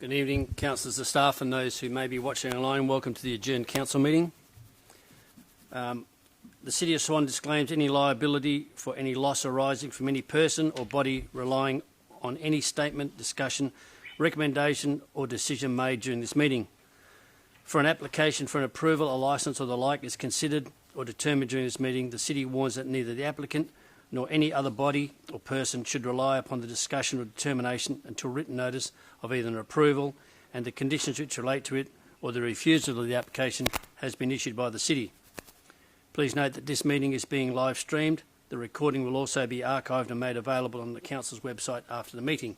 Good evening, councillors, the staff and those who may be watching online. Welcome to the adjourned council meeting. The City of Swan disclaims any liability for any loss arising from any person or body relying on any statement, discussion, recommendation or decision made during this meeting. For an application for an approval, a licence or the like is considered or determined during this meeting, the City warns that neither the applicant nor any other body or person should rely upon the discussion or determination until written notice of either an approval and the conditions which relate to it or the refusal of the application has been issued by the City. Please note that this meeting is being live streamed. The recording will also be archived and made available on the Council's website after the meeting.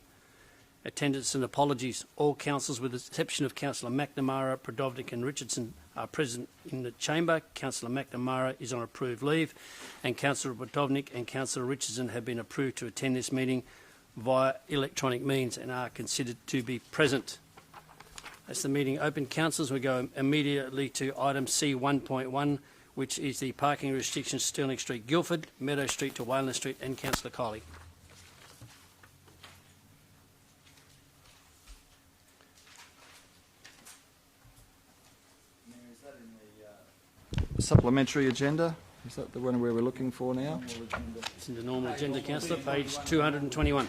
Attendance and apologies. All councillors, with the exception of Councillor McNamara, Prodovnik and Richardson, are present in the chamber. Councillor McNamara is on approved leave and Councillor Prodovnik and Councillor Richardson have been approved to attend this meeting via electronic means and are considered to be present. As the meeting open, councillors, we go immediately to item C 1.1, which is the parking restrictions Stirling Street, Guildford, Meadow Street to Wayland Street, and Councillor Kiley. Supplementary agenda? Is that the one where we're looking for now? It's in the normal agenda, councillor, page 221.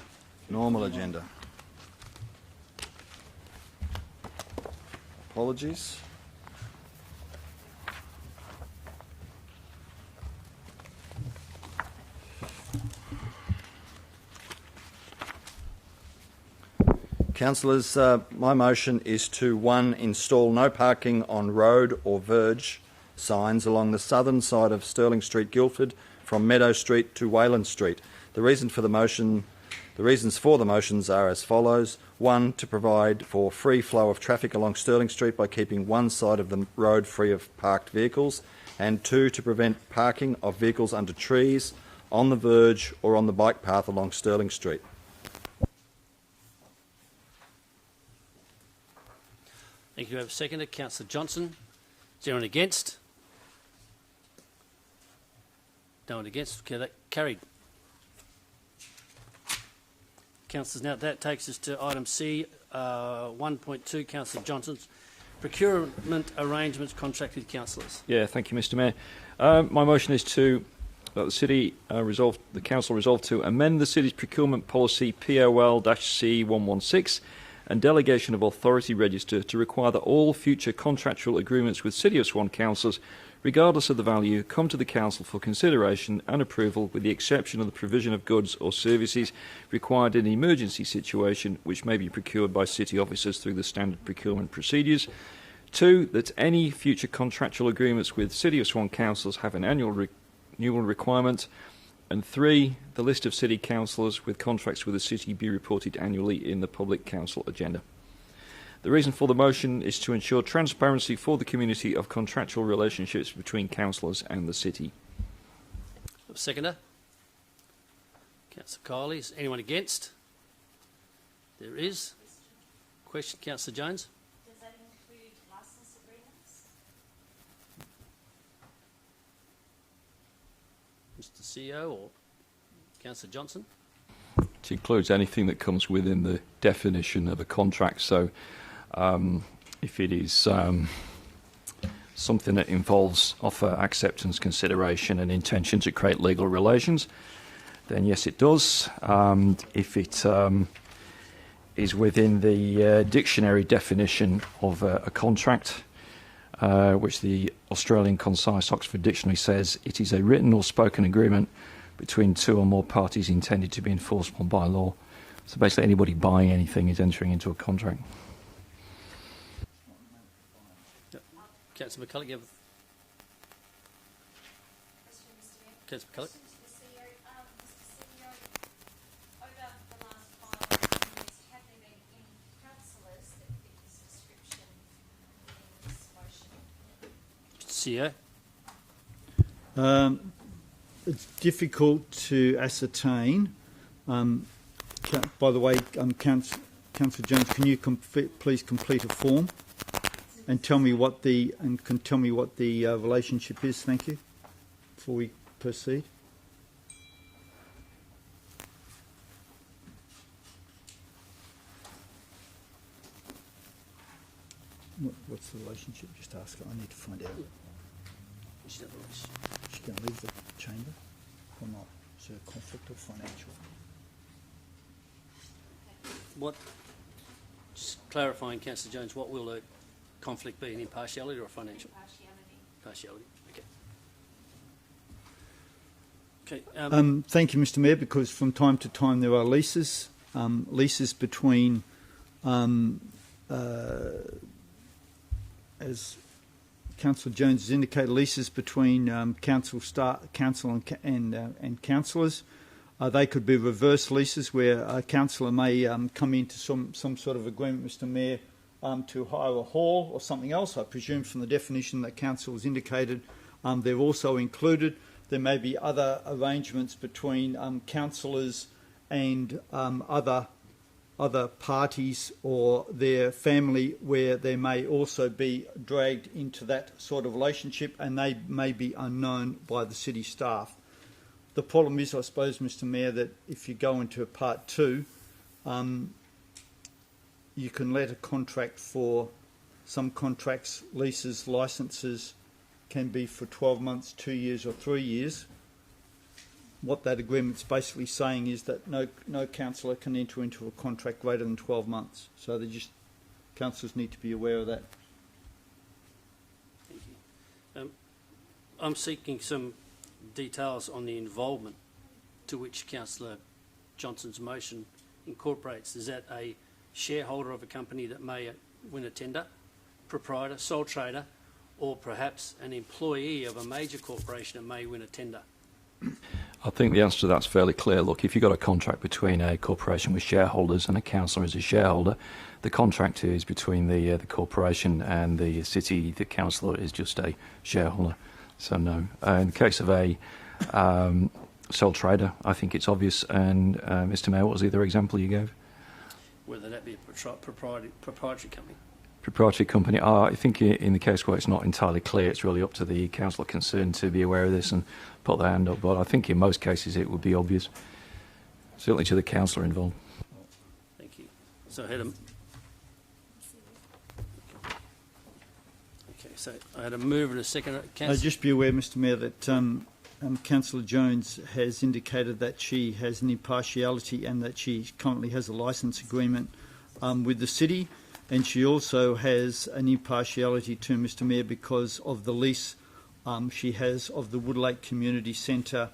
Normal agenda. Apologies. Councillors, my motion is to 1. Install no parking on road or verge signs along the southern side of Stirling Street, Guildford, from Meadow Street to Wayland Street. The reasons for the motions are as follows. 1. To provide for free flow of traffic along Stirling Street by keeping one side of the road free of parked vehicles. And 2. To prevent parking of vehicles under trees, on the verge or on the bike path along Stirling Street. Thank you. We have a seconder, Councillor Johnson. Is anyone against? No one against. Okay, that carried. Councillors, now that takes us to item C 1.2, Councillor Johnson's procurement arrangements contract with councillors. Yeah, thank you, Mr. Mayor. My motion is to the council resolve to amend the city's procurement policy POL-C 116 and delegation of authority register to require that all future contractual agreements with City of Swan councillors, regardless of the value, come to the council for consideration and approval, with the exception of the provision of goods or services required in an emergency situation which may be procured by city officers through the standard procurement procedures. 2. That any future contractual agreements with City of Swan councillors have an annual renewal requirement. And 3. The list of city councillors with contracts with the city be reported annually in the public council agenda. The reason for the motion is to ensure transparency for the community of contractual relationships between councillors and the city. Seconder, Councillor Kiley. Is anyone against? There is. Question, Councillor Jones. Does that include licence agreements? Mr. CEO or Councillor Johnson? It includes anything that comes within the definition of a contract. So if it is something that involves offer, acceptance, consideration and intention to create legal relations, then yes, it does. If it is within the dictionary definition of a contract, which the Australian Concise Oxford Dictionary says it is a written or spoken agreement between two or more parties intended to be enforceable by law. So basically anybody buying anything is entering into a contract. Councillor McCulloch, you have Councillor McCulloch. CEO. It's difficult to ascertain. By the way, Councillor Jones, can you please complete a form and tell me what the relationship is? Thank you. Before we proceed. What's the relationship? Just ask her. I need to find out. She's not released. Is she going to leave the chamber or not? Is there a conflict or financial? What, just clarifying, Councillor Jones, what will the conflict be, an impartiality or a financial? Partiality, okay. Okay, Thank you, Mr Mayor, because from time to time there are leases between, as Councillor Jones has indicated, leases between council and councillors. They could be reverse leases where a councillor may come into some sort of agreement, Mr Mayor, to hire a hall or something else. I presume from the definition that council has indicated, they're also included. There may be other arrangements between councillors and other parties or their family where they may also be dragged into that sort of relationship, and they may be unknown by the city staff. The problem is, I suppose, Mr Mayor, that if you go into part 2, you can let a contract for some contracts, leases, licences can be for 12 months, 2 years or 3 years. What that agreement's basically saying is that no councillor can enter into a contract greater than 12 months. So councillors need to be aware of that. thank you. I'm seeking some details on the involvement to which Councillor Johnson's motion incorporates. Is that a shareholder of a company that may win a tender, proprietor, sole trader, or perhaps an employee of a major corporation that may win a tender? I think the answer to that's fairly clear. Look, if you've got a contract between a corporation with shareholders and a councillor is a shareholder, the contract is between the corporation and the city. The councillor is just a shareholder. So no. In the case of a sole trader, I think it's obvious. And Mr Mayor, what was the other example you gave? Whether that be a proprietary company. Proprietary company. I think in the case where it's not entirely clear, it's really up to the councillor concerned to be aware of this and put their hand up. But I think in most cases it would be obvious, certainly to the councillor involved. Thank you. So I had a... Okay, so I had a move and a second. Just be aware, Mr Mayor, that Councillor Jones has indicated that she has an impartiality and that she currently has a licence agreement with the city. And she also has an impartiality to Mr Mayor because of the lease she has of the Woodlake Community Centre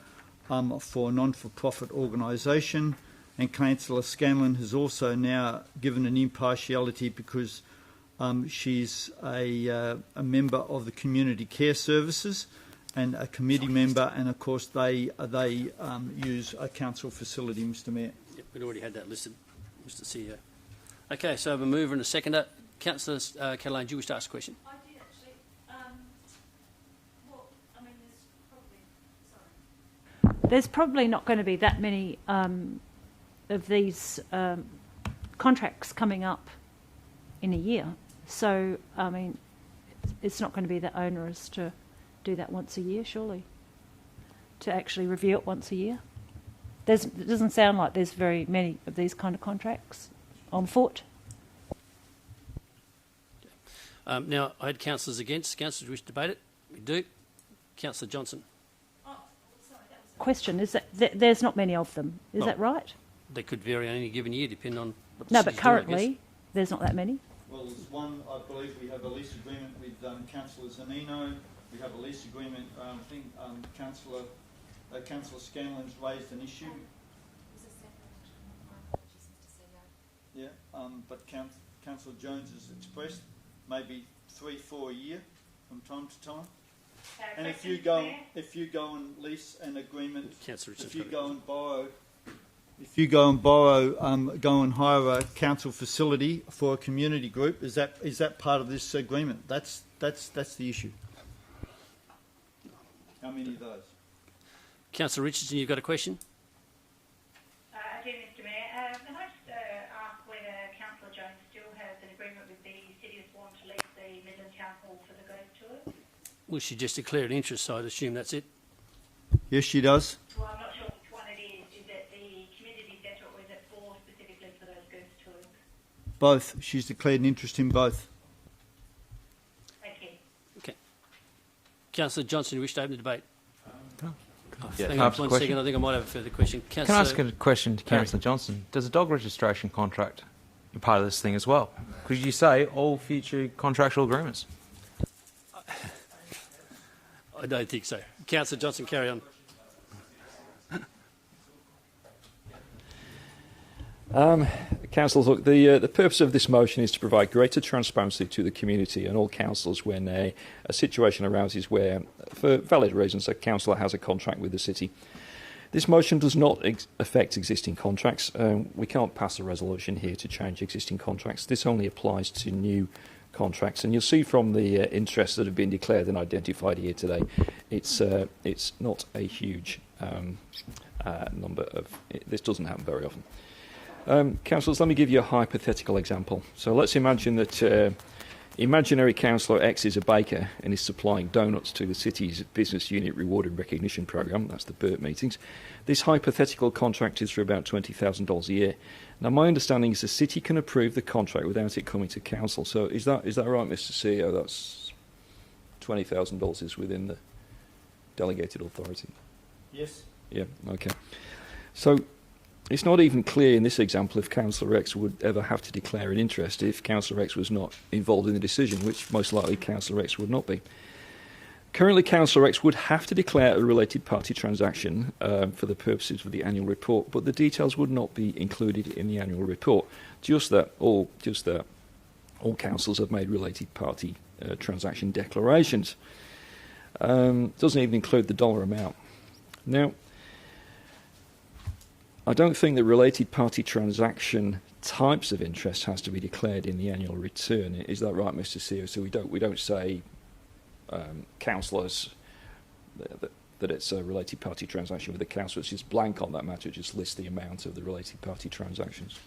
for a non-for-profit organisation. And Councillor Scanlon has also now given an impartiality because she's a member of the Community Care Services and a committee member, and of course they use a council facility, Mr Mayor. Yep, we'd already had that listed, Mr CEO. Okay, so I have a mover and a seconder. Councillor Catalan, do you wish to ask a question? I did actually. Well, I mean, there's probably not going to be that many of these contracts coming up in a year. So, I mean, it's not going to be that onerous to do that once a year, surely, to actually review it once a year. It doesn't sound like there's very many of these kind of contracts on foot. Now, I had councillors against. Councillors wish to debate it? We do. Councillor Johnson. Oh, sorry, that was a question. Is that there's not many of them? Is No. that right? They could vary on any given year, depending on what the No, but city's doing, I guess. currently there's not that many. Well, there's one, I believe we have a lease agreement with Councillor Zanino. We have a lease agreement, I think Councillor Scanlon's raised an issue. Yeah, but Councillor Jones has expressed maybe 3-4 a year from time to time. And if you go and lease an agreement, Councillor Richards if you got go and go and hire a council facility for a community group, is that part of this agreement? That's the issue. How many of those? Councillor Richardson, you've got a question? I do, Mr Mayor. Can I just ask whether Councillor Jones still has an agreement with the City of Swan to lease the Midland Town Hall for the ghost tours? Well, she just declared interest, so I'd assume that's it. Yes, she does. Well, I'm not sure which one it is. Is it the community centre or is it specifically for those ghost tours? Both. She's declared an interest in both. Councillor Johnson, you wish to open the debate? Yeah, Hang can I on ask a 1 question? second, I think I might have a further question. Can I Councillor, ask a question to Councillor Johnson? Does a dog registration contract be part of this thing as well? Could you say all future contractual agreements? I don't think so. Councillor Johnson, carry on. Councillors, look, the purpose of this motion is to provide greater transparency to the community and all councillors when a situation arises where, for valid reasons, a councillor has a contract with the city. This motion does not affect existing contracts. We can't pass a resolution here to change existing contracts. This only applies to new contracts. And you'll see from the interests that have been declared and identified here today, it's not a huge number of... This doesn't happen very often. Councillors, let me give you a hypothetical example. So let's imagine that imaginary councillor X is a baker and is supplying donuts to the city's business unit reward and recognition programme. That's the BERT meetings. This hypothetical contract is for about $20,000 a year. Now, my understanding is the city can approve the contract without it coming to council. So is that right, Mr. CEO? That's $20,000 is within the delegated authority. Yes. Yeah. Okay. So it's not even clear in this example if Councillor X would ever have to declare an interest if Councillor X was not involved in the decision, which most likely Councillor X would not be. Currently, Councillor X would have to declare a related party transaction for the purposes of the annual report, but the details would not be included in the annual report. Just that all councils have made related party transaction declarations. Doesn't even include the dollar amount. Now, I don't think that related party transaction types of interest has to be declared in the annual return. Is that right, Mr. CEO? So we don't say councillors that it's a related party transaction with the councillor. It's just blank on that matter. Just list the amount of the related party transactions.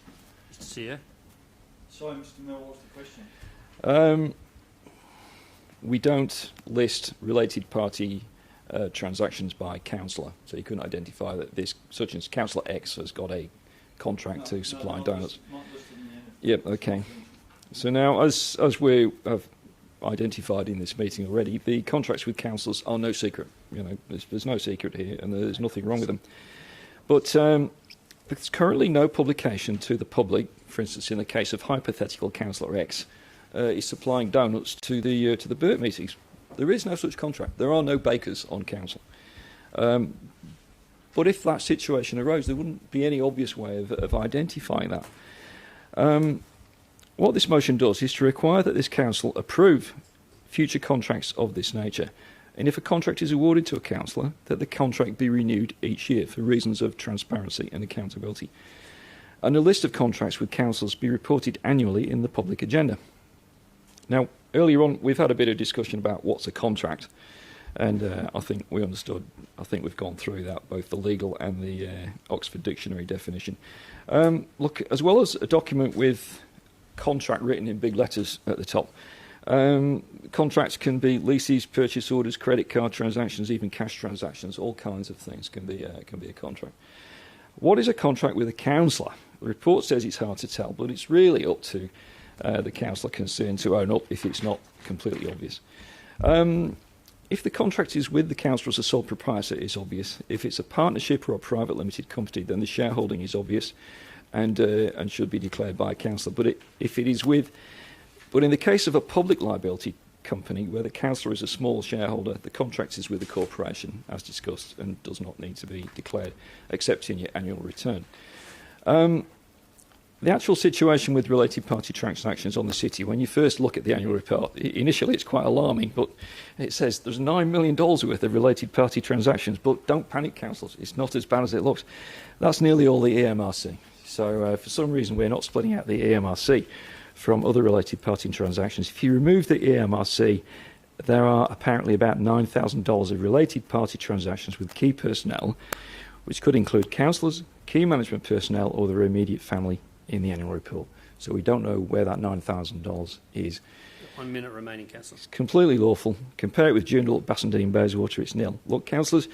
Mr. CEO? Sorry, Mr. Miller, what's the question? We don't list related party transactions by councillor, so you couldn't identify that this, such as Councillor X has got a contract to supply donuts. Yep, okay. So now, as we have identified in this meeting already, the contracts with councillors are no secret. You know, there's no secret here, and there's nothing wrong with them. But there's currently no publication to the public. For instance, in the case of hypothetical Councillor X, is supplying donuts to the BERT meetings. There is no such contract. There are no bakers on council. But if that situation arose, there wouldn't be any obvious way of identifying that. What this motion does is to require that this council approve future contracts of this nature. And if a contract is awarded to a councillor, that the contract be renewed each year for reasons of transparency and accountability. And a list of contracts with councils be reported annually in the public agenda. Now, earlier on, we've had a bit of discussion about what's a contract, and I think we understood, I think we've gone through that, both the legal and the Oxford Dictionary definition. Look, as well as a document with contract written in big letters at the top, contracts can be leases, purchase orders, credit card transactions, even cash transactions, all kinds of things can be a contract. What is a contract with a councillor? The report says it's hard to tell, but it's really up to the councillor concerned to own up if it's not completely obvious. If the contract is with the councillor as a sole proprietor, it's obvious. If it's a partnership or a private limited company, then the shareholding is obvious and should be declared by a councillor. But in the case of a public liability company where the councillor is a small shareholder, the contract is with the corporation, as discussed, and does not need to be declared, except in your annual return. The actual situation with related party transactions on the city, when you first look at the annual report, initially it's quite alarming, but it says there's $9 million worth of related party transactions, but don't panic, councillors, it's not as bad as it looks. That's nearly all the EMRC. So for some reason we're not splitting out the EMRC from other related party transactions. If you remove the EMRC, there are apparently about $9,000 of related party transactions with key personnel, which could include councillors, key management personnel, or their immediate family in the annual report. So we don't know where that $9,000 is. 1 minute remaining, councillor. It's completely lawful. Compare it with Joondalup, Bassendean, Bayswater, it's nil. Look, councillors,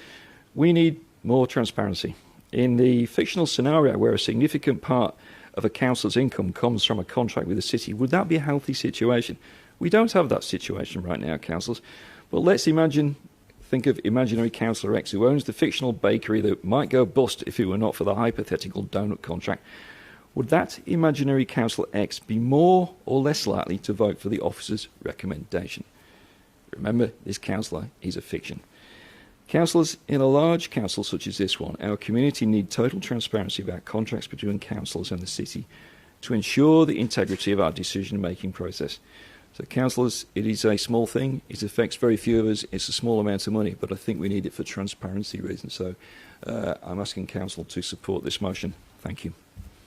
we need more transparency. In the fictional scenario where a significant part of a councillor's income comes from a contract with the city, would that be a healthy situation? We don't have that situation right now, councillors. Well, think of imaginary Councillor X who owns the fictional bakery that might go bust if it were not for the hypothetical donut contract. Would that imaginary Councillor X be more or less likely to vote for the officer's recommendation? Remember, this councillor is a fiction. Councillors, in a large council such as this one, our community need total transparency about contracts between councillors and the city to ensure the integrity of our decision-making process. So, councillors, it is a small thing. It affects very few of us. It's a small amount of money, but I think we need it for transparency reasons. So, I'm asking council to support this motion. Thank you.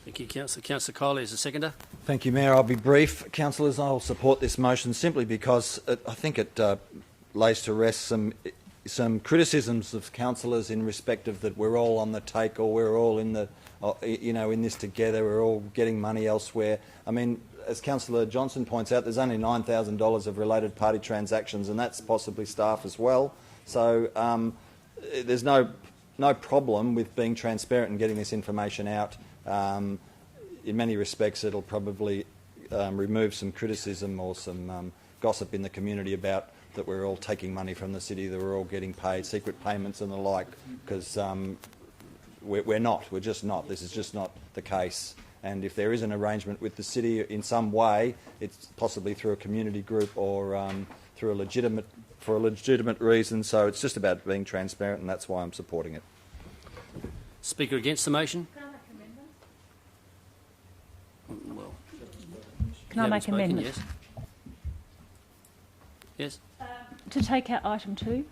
Thank you, Councillor. Councillor Kiley is the seconder. Thank you, Mayor. I'll be brief. Councillors, I'll support this motion simply because I think it lays to rest some criticisms of councillors in respect of that we're all on the take or we're all in the, in this together, we're all getting money elsewhere. I mean, as Councillor Johnson points out, there's only $9,000 of related party transactions, and that's possibly staff as well. So there's no problem with being transparent and getting this information out. In many respects, it'll probably remove some criticism or some gossip in the community about that we're all taking money from the city, that we're all getting paid, secret payments and the like, because we're not. We're just not. This is just not the case. And if there is an arrangement with the city in some way, it's possibly through a community group or for a legitimate reason. So it's just about being transparent, and that's why I'm supporting it. Speaker against the motion? Can I make an amendment? Well, Can I make an amendment? Yes. Yes. To take out item 2.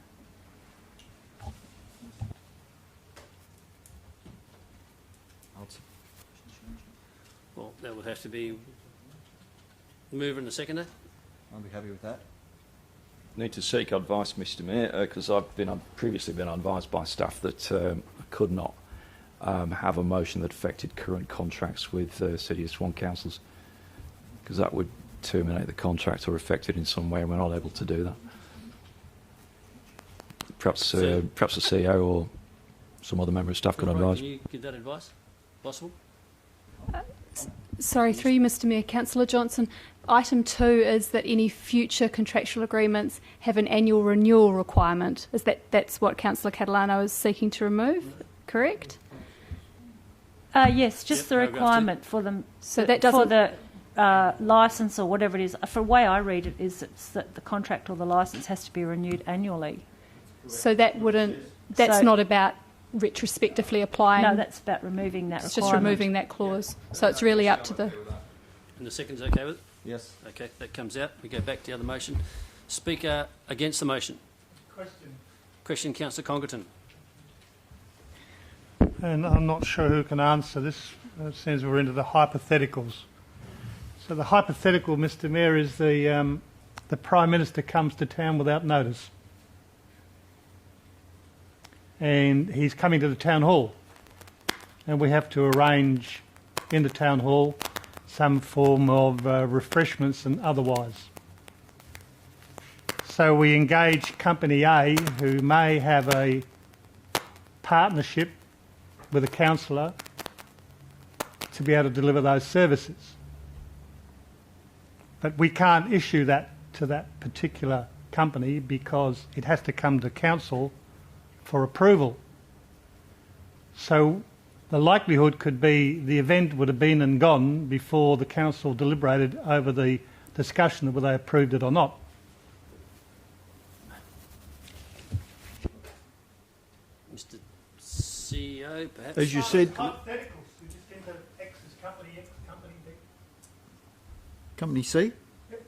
Well, that would have to be the mover and the seconder. I'll be happy with that. Need to seek advice, Mr Mayor, because I've previously been advised by staff that I could not have a motion that affected current contracts with City of Swan councils, because that would terminate the contract or affect it in some way, and we're not able to do that. Perhaps the CEO or some other member of staff can advise. Can you give that advice? Possible? Sorry, through you, Mr Mayor. Councillor Johnson, item 2 is that any future contractual agreements have an annual renewal requirement. That's what Councillor Catalano is seeking to remove, correct? Yes, just Yep, the paragraph requirement for them. So that doesn't... For the licence or whatever it is. For the way I read it is it's that the contract or the licence has to be renewed annually. So that wouldn't... That's So- not about retrospectively applying... No, that's about removing that It's requirement. just removing that clause. So it's really up to the... And the second's okay with it? Yes. Okay, that comes out. We go back to the other motion. Speaker against the motion. Question, Councillor Congerton. And I'm not sure who can answer this. It seems we're into the hypotheticals. So the hypothetical, Mr Mayor, is the Prime Minister comes to town without notice. And he's coming to the town hall. And we have to arrange in the town hall some form of refreshments and otherwise. So we engage Company A, who may have a partnership with a councillor to be able to deliver those services. But we can't issue that to that particular company because it has to come to council for approval. So the likelihood could be the event would have been and gone before the council deliberated over the discussion of whether they approved it or not. Mr CEO, perhaps? As you said, Hypotheticals. We just enter X as company X, company B. Company C? Yep.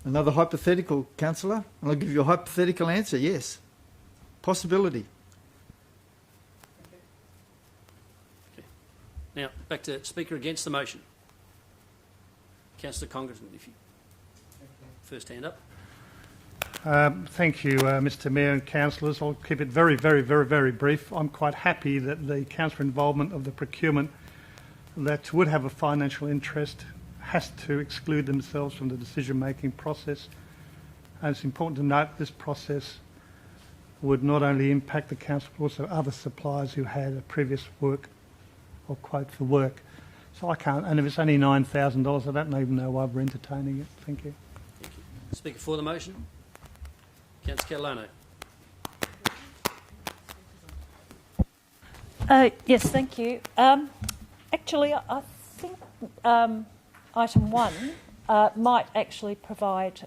Another hypothetical, councillor? And I'll give you a hypothetical answer, yes. Possibility. Now, back to Speaker against the motion. Councillor Congerton, if you first hand up. Thank you, Mr Mayor and councillors. I'll keep it very, very, very, very brief. I'm quite happy that the councillor involvement of the procurement that would have a financial interest has to exclude themselves from the decision-making process. And it's important to note this process would not only impact the council but also other suppliers who had a previous work or quote for work. So I can't, and if it's only $9,000, I don't even know why we're entertaining it. Thank you. Speaker for the motion. Councillor Catalano. Yes, thank you. Actually, I think item 1 might actually provide,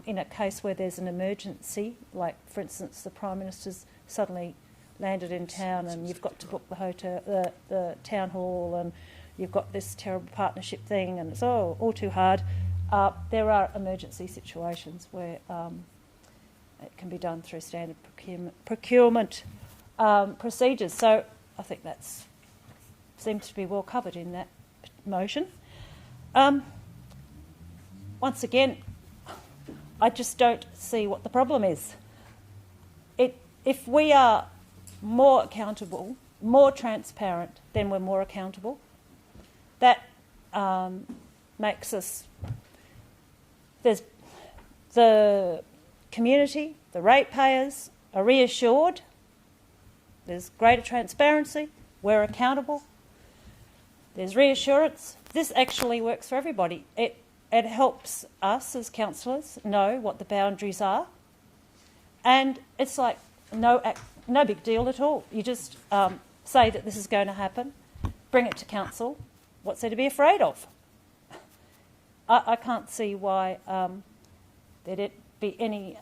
in a case where there's an emergency, like, for instance, the Prime Minister's suddenly landed in town and you've got to book the hotel, the town hall, and you've got this terrible partnership thing and it's all too hard. There are emergency situations where it can be done through standard procurement procedures. So I think that seems to be well covered in that motion. Once again, I just don't see what the problem is. If we are more accountable, more transparent, then we're more accountable. That makes us... There's the community, the ratepayers are reassured. There's greater transparency. We're accountable. There's reassurance. This actually works for everybody. It helps us as councillors know what the boundaries are, and it's like no big deal at all. You just say that this is going to happen, bring it to council. What's there to be afraid of? I can't see why there'd be any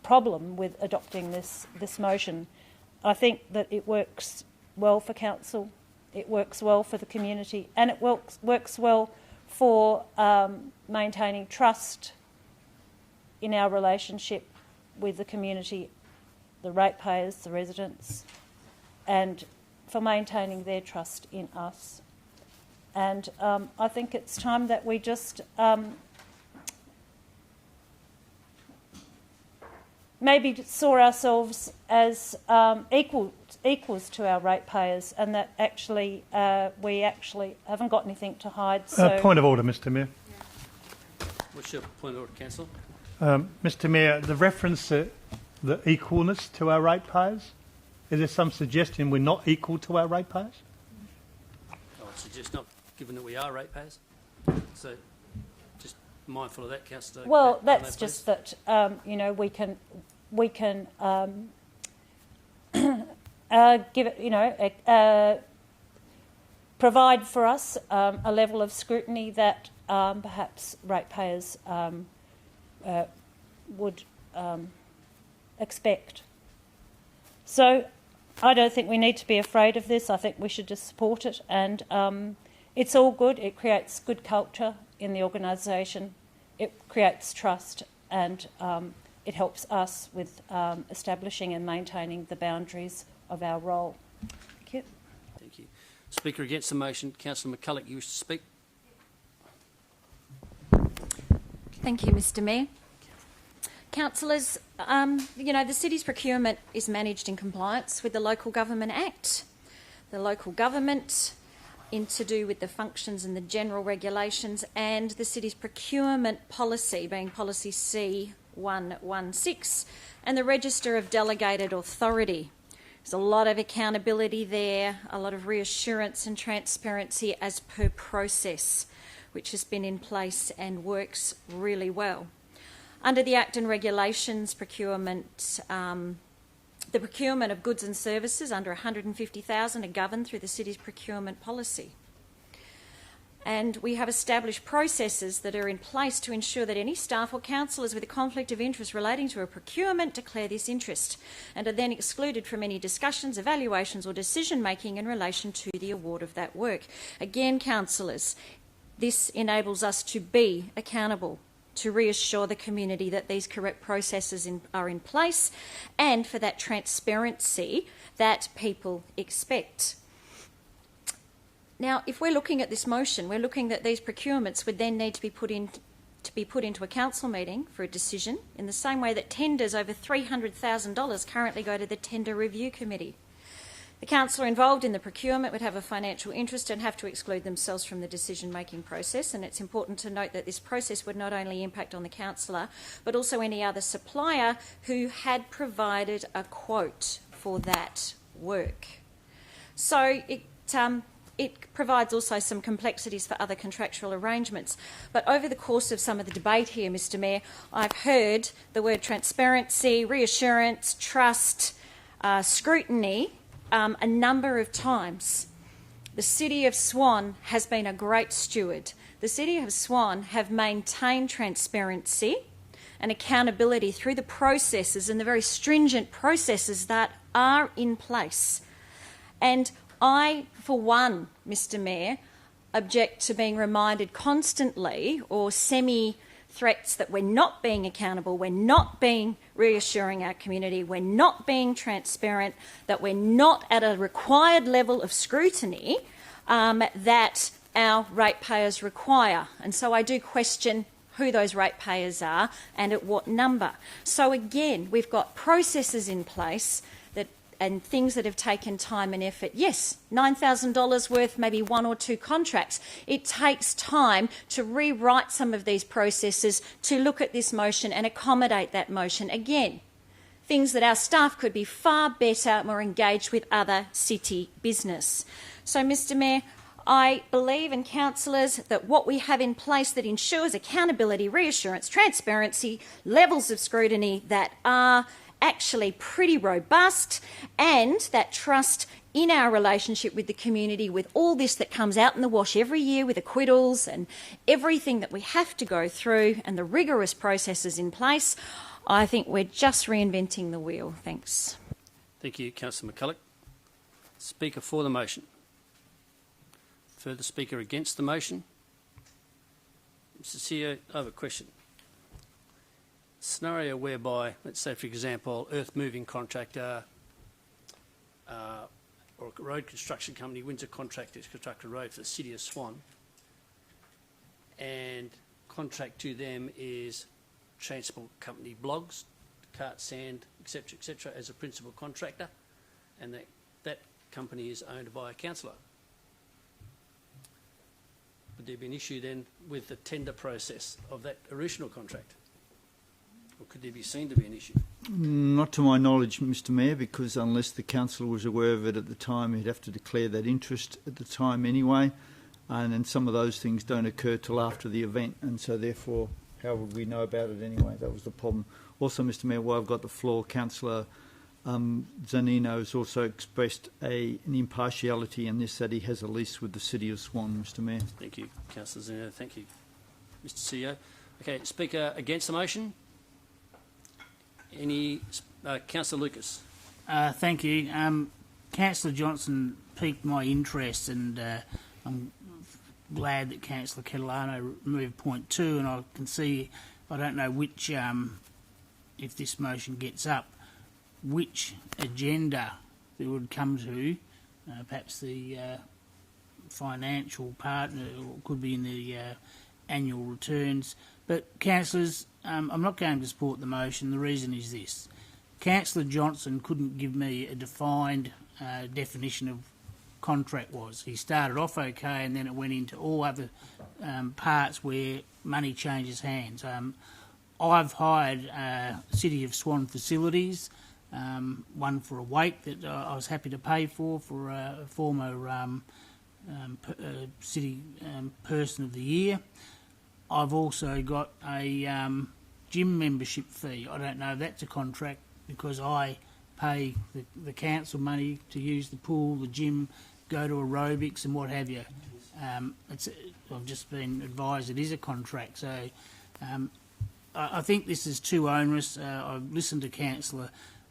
problem with adopting this motion. I think that it works well for council, it works well for the community, and it works well for maintaining trust in our relationship with the community, the ratepayers, the residents, and for maintaining their trust in us. And I think it's time that we just maybe saw ourselves as equals to our ratepayers, and that actually we actually haven't got anything to hide. So Point of order, Mr Mayor. What's your point of order, Councillor? Mr Mayor, the reference to the equalness to our ratepayers, is there some suggestion we're not equal to our ratepayers? I would suggest not, given that we are ratepayers. So just mindful of that, Councillor. well, that's just that we can give it, provide for us a level of scrutiny that perhaps ratepayers would expect. So I don't think we need to be afraid of this. I think we should just support it, and it's all good. It creates good culture in the organisation. It creates trust, and it helps us with establishing and maintaining the boundaries of our role. Thank you. Thank you. Speaker against the motion, Councillor McCulloch, you wish to speak? Thank you, Mr Mayor. Councillors, the city's procurement is managed in compliance with the Local Government Act. The local government to do with the functions and the general regulations, and the city's procurement policy, being policy C116, and the register of delegated authority. There's a lot of accountability there, a lot of reassurance and transparency as per process, which has been in place and works really well. Under the Act and Regulations, procurement, the procurement of goods and services under $150,000 are governed through the city's procurement policy. And we have established processes that are in place to ensure that any staff or councillors with a conflict of interest relating to a procurement declare this interest and are then excluded from any discussions, evaluations or decision-making in relation to the award of that work. Again, councillors, this enables us to be accountable, to reassure the community that these correct processes are in place, and for that transparency that people expect. Now, if we're looking at this motion, we're looking that these procurements would then need to be put into a council meeting for a decision, in the same way that tenders over $300,000 currently go to the Tender Review Committee. The councillor involved in the procurement would have a financial interest and have to exclude themselves from the decision-making process, and it's important to note that this process would not only impact on the councillor, but also any other supplier who had provided a quote for that work. So it provides also some complexities for other contractual arrangements. But over the course of some of the debate here, Mr Mayor, I've heard the word transparency, reassurance, trust, scrutiny a number of times. The City of Swan has been a great steward. The City of Swan have maintained transparency and accountability through the processes and the very stringent processes that are in place. And I, for one, Mr Mayor, object to being reminded constantly or semi-threats that we're not being accountable, we're not being reassuring our community, we're not being transparent, that we're not at a required level of scrutiny that our ratepayers require. And so I do question who those ratepayers are and at what number. So again, we've got processes in place and things that have taken time and effort. Yes, $9,000 worth, maybe 1 or 2 contracts. It takes time to rewrite some of these processes, to look at this motion and accommodate that motion. Again, things that our staff could be far better, more engaged with other city business. So, Mr Mayor, I believe, and councillors, that what we have in place that ensures accountability, reassurance, transparency, levels of scrutiny that are actually pretty robust, and that trust in our relationship with the community, with all this that comes out in the wash every year with acquittals and everything that we have to go through and the rigorous processes in place, I think we're just reinventing the wheel. Thanks. Thank you, Councillor McCulloch. Speaker for the motion. Further speaker against the motion? Mr CEO, I have a question. Scenario whereby, let's say for example, earth-moving contractor or a road construction company wins a contract to construct a road for the City of Swan, and contract to them is transport company Blogs, cart sand, etc., as a principal contractor, and that company is owned by a councillor. Would there be an issue then with the tender process of that original contract? Or could there be seen to be an issue? Not to my knowledge, Mr Mayor, because unless the councillor was aware of it at the time, he'd have to declare that interest at the time anyway, and then some of those things don't occur till after the event, and so therefore how would we know about it anyway? That was the problem. Also, Mr Mayor, while I've got the floor, Councillor Zanino has also expressed an impartiality in this, that he has a lease with the City of Swan, Mr Mayor. Thank you, Councillor Zanino. Thank you, Mr CEO. Okay, speaker against the motion? Any Councillor Lucas? Thank you. Councillor Johnson piqued my interest, and I'm glad that Councillor Catalano removed point 2, and I can see, I don't know which, if this motion gets up, which agenda it would come to, perhaps the financial part, or it could be in the annual returns. But, councillors, I'm not going to support the motion. The reason is this. Councillor Johnson couldn't give me a defined definition of contract was. He started off okay, and then it went into all other parts where money changes hands. I've hired City of Swan facilities, one for a wake that I was happy to pay for a former city person of the year. I've also got a gym membership fee. I don't know if that's a contract because I pay the council money to use the pool, the gym, go to aerobics and what have you. I've just been advised it is a contract. So I think this is too onerous. I've listened to Councillor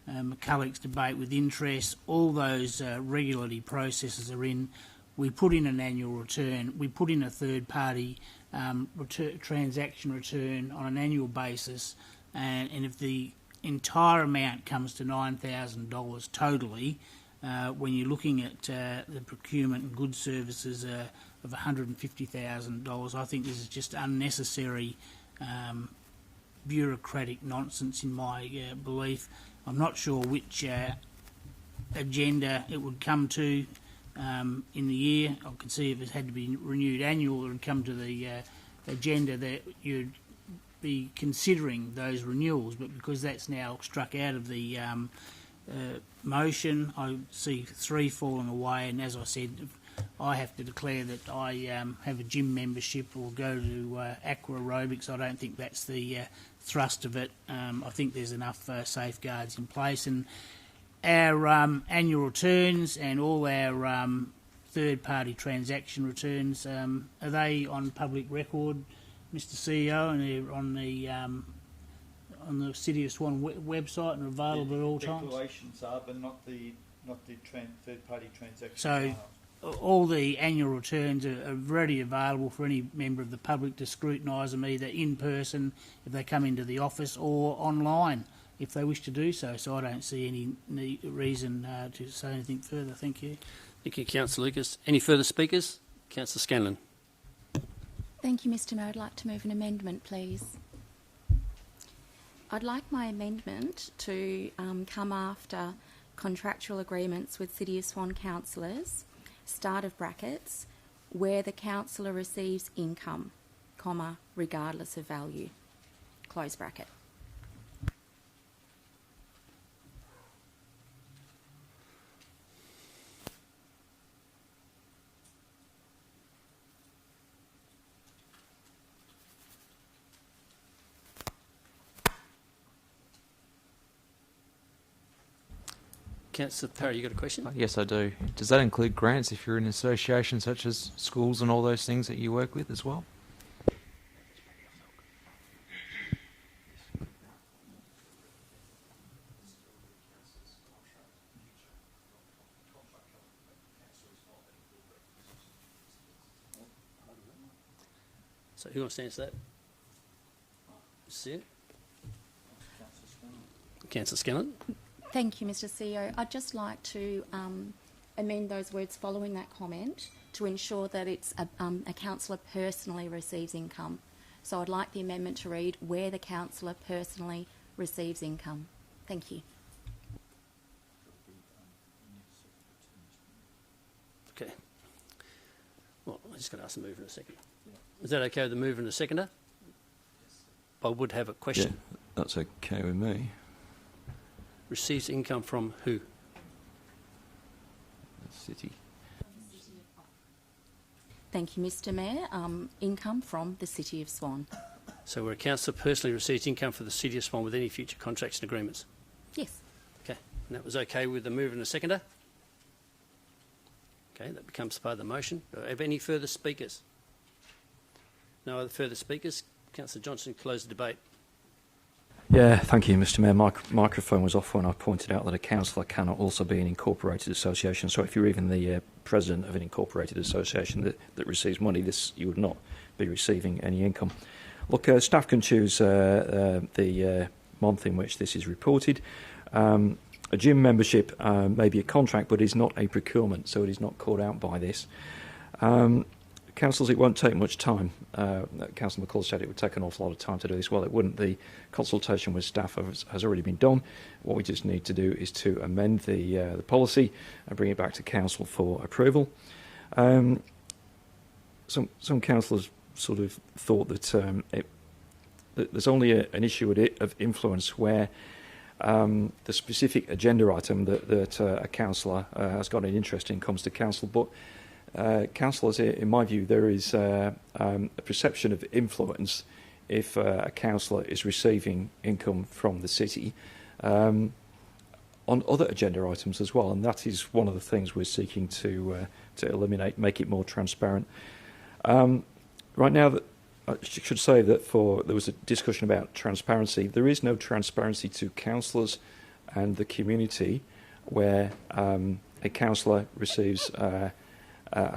McCulloch's debate with interest. All those regulatory processes are in. We put in an annual return. We put in a third-party transaction return on an annual basis, and if the entire amount comes to $9,000 totally, when you're looking at the procurement and goods services of $150,000, I think this is just unnecessary bureaucratic nonsense in my belief. I'm not sure which agenda it would come to in the year. I could see if it had to be renewed annual, it would come to the agenda that you'd be considering those renewals, but because that's now struck out of the motion, I see 3 falling away, and as I said, I have to declare that I have a gym membership or go to aqua aerobics. I don't think that's the thrust of it. I think there's enough safeguards in place, and our annual returns and all our third-party transaction returns, are they on public record, Mr. CEO, and they're on the City of Swan website and available at all times? Declarations are, but not the third-party transactions. So all the annual returns are readily available for any member of the public to scrutinise them, either in person if they come into the office or online if they wish to do so. So I don't see any reason to say anything further. Thank you. Thank you, Councillor Lucas. Any further speakers? Councillor Scanlon. Thank you, Mr. Mayor. I'd like to move an amendment, please. I'd like my amendment to come after contractual agreements with City of Swan councillors, start of brackets, where the councillor receives income, comma, regardless of value, close bracket. Councillor Parry, you got a question? Yes, I do. Does that include grants if you're in an association such as schools and all those things that you work with as well? So who wants to answer that? See it? Councillor Scanlon. Thank you, Mr. CEO. I'd just like to amend those words following that comment to ensure that it's a councillor personally receives income. So I'd like the amendment to read, where the councillor personally receives income. Thank you. Okay. Well, I just got to ask the mover in a second. Is that okay with the mover and the seconder? I would have a question. Yeah, that's okay with me. Receives income from who? The city. Thank you, Mr. Mayor. Income from the City of Swan. So where a councillor personally receives income for the City of Swan with any future contracts and agreements? Yes. Okay. And that was okay with the mover and the seconder? Okay, that becomes part of the motion. Do I have any further speakers? No other further speakers? Councillor Johnson, close the debate. Yeah, thank you, Mr. Mayor. My microphone was off when I pointed out that a councillor cannot also be an incorporated association. So if you're even the president of an incorporated association that receives money, you would not be receiving any income. Look, staff can choose the month in which this is reported. A gym membership may be a contract, but is not a procurement, so it is not called out by this. Councillors, it won't take much time. Councillor McCall said it would take an awful lot of time to do this. Well, it wouldn't. The consultation with staff has already been done. What we just need to do is to amend the policy and bring it back to council for approval. Some councillors sort of thought that there's only an issue of influence where the specific agenda item that a councillor has got an interest in comes to council, but councillors, in my view, there is a perception of influence if a councillor is receiving income from the city on other agenda items as well, and that is one of the things we're seeking to eliminate, make it more transparent. Right now, I should say that there was a discussion about transparency. There is no transparency to councillors and the community where a councillor receives a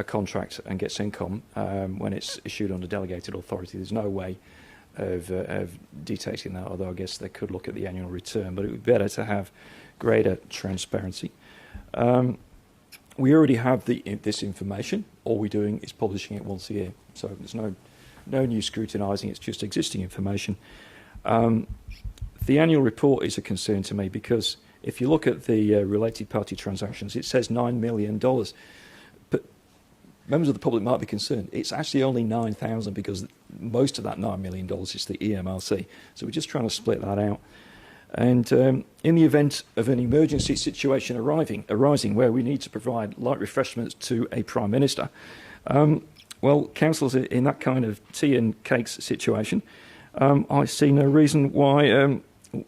contract and gets income when it's issued under delegated authority. There's no way of dictating that, although I guess they could look at the annual return, but it would be better to have greater transparency. We already have this information. All we're doing is publishing it once a year, so there's no new scrutinising, it's just existing information. The annual report is a concern to me because if you look at the related party transactions, it says $9 million. But members of the public might be concerned. It's actually only 9,000 because most of that $9 million is the EMRC. So we're just trying to split that out. And in the event of an emergency situation arising where we need to provide light refreshments to a Prime Minister, well, councillors in that kind of tea and cakes situation, I see no reason why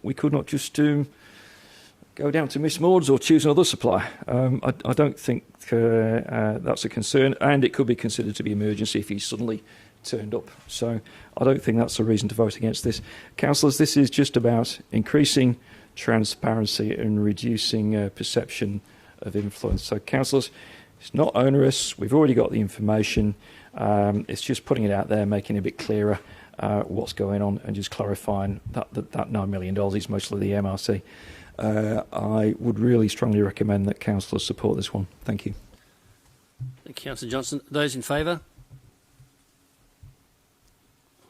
we could not just go down to Miss Maud's or choose another supplier. I don't think that's a concern, and it could be considered to be emergency if he suddenly turned up. So I don't think that's a reason to vote against this. Councillors, this is just about increasing transparency and reducing perception of influence. So councillors, it's not onerous. We've already got the information. It's just putting it out there, making it a bit clearer what's going on, and just clarifying that $9 million is mostly the MRC. I would really strongly recommend that councillors support this one. Thank you. Thank you, Councillor Johnson. Those in favour?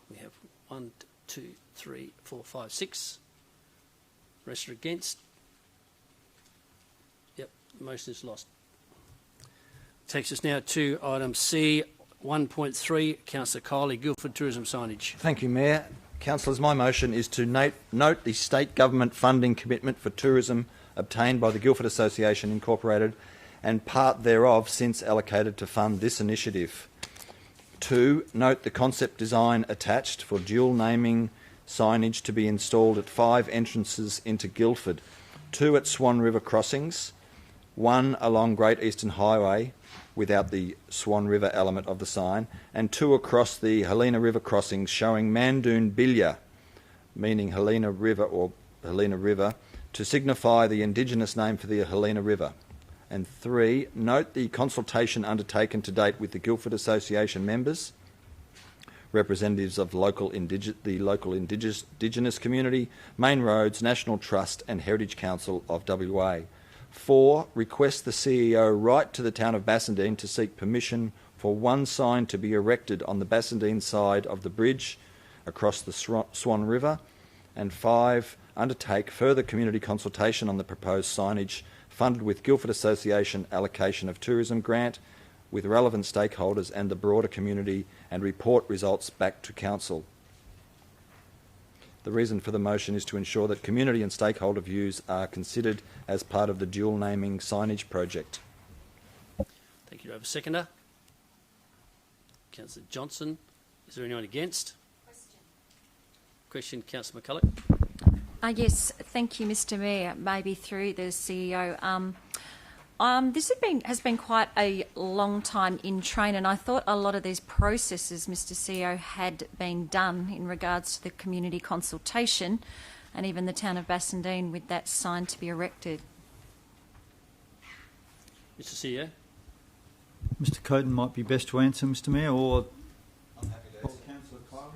We have 1, 2, 3, 4, 5, 6. Rest are against. Yep, the motion is lost. Takes us now to item C, 1.3, Councillor Kiley, Guildford Tourism Signage. Thank you, Mayor. Councillors, my motion is to note the state government funding commitment for tourism obtained by the Guildford Association Incorporated and part thereof since allocated to fund this initiative. 2, note the concept design attached for dual naming signage to be installed at 5 entrances into Guildford, 2 at Swan River crossings, 1 along Great Eastern Highway without the Swan River element of the sign, and 2 across the Helena River crossings showing Mandoon Bilya, meaning Helena River or Helena River, to signify the Indigenous name for the Helena River. And 3, note the consultation undertaken to date with the Guildford Association members, representatives of the local Indigenous community, Main Roads, National Trust and Heritage Council of WA. 4, request the CEO write to the town of Bassendean to seek permission for 1 sign to be erected on the Bassendean side of the bridge across the Swan River. And 5, undertake further community consultation on the proposed signage funded with Guildford Association allocation of tourism grant with relevant stakeholders and the broader community and report results back to Council. The reason for the motion is to ensure that community and stakeholder views are considered as part of the dual naming signage project. Thank you. Do I have a seconder? Councillor Johnson. Is there anyone against? Question, Councillor McCulloch. Yes, thank you, Mr. Mayor. Maybe through the CEO. This has been quite a long time in train, and I thought a lot of these processes, Mr. CEO, had been done in regards to the community consultation and even the town of Bassendean with that sign to be erected. Mr. CEO. Mr. Coaten might be best to answer, Mr. Mayor, or Councillor Kiley.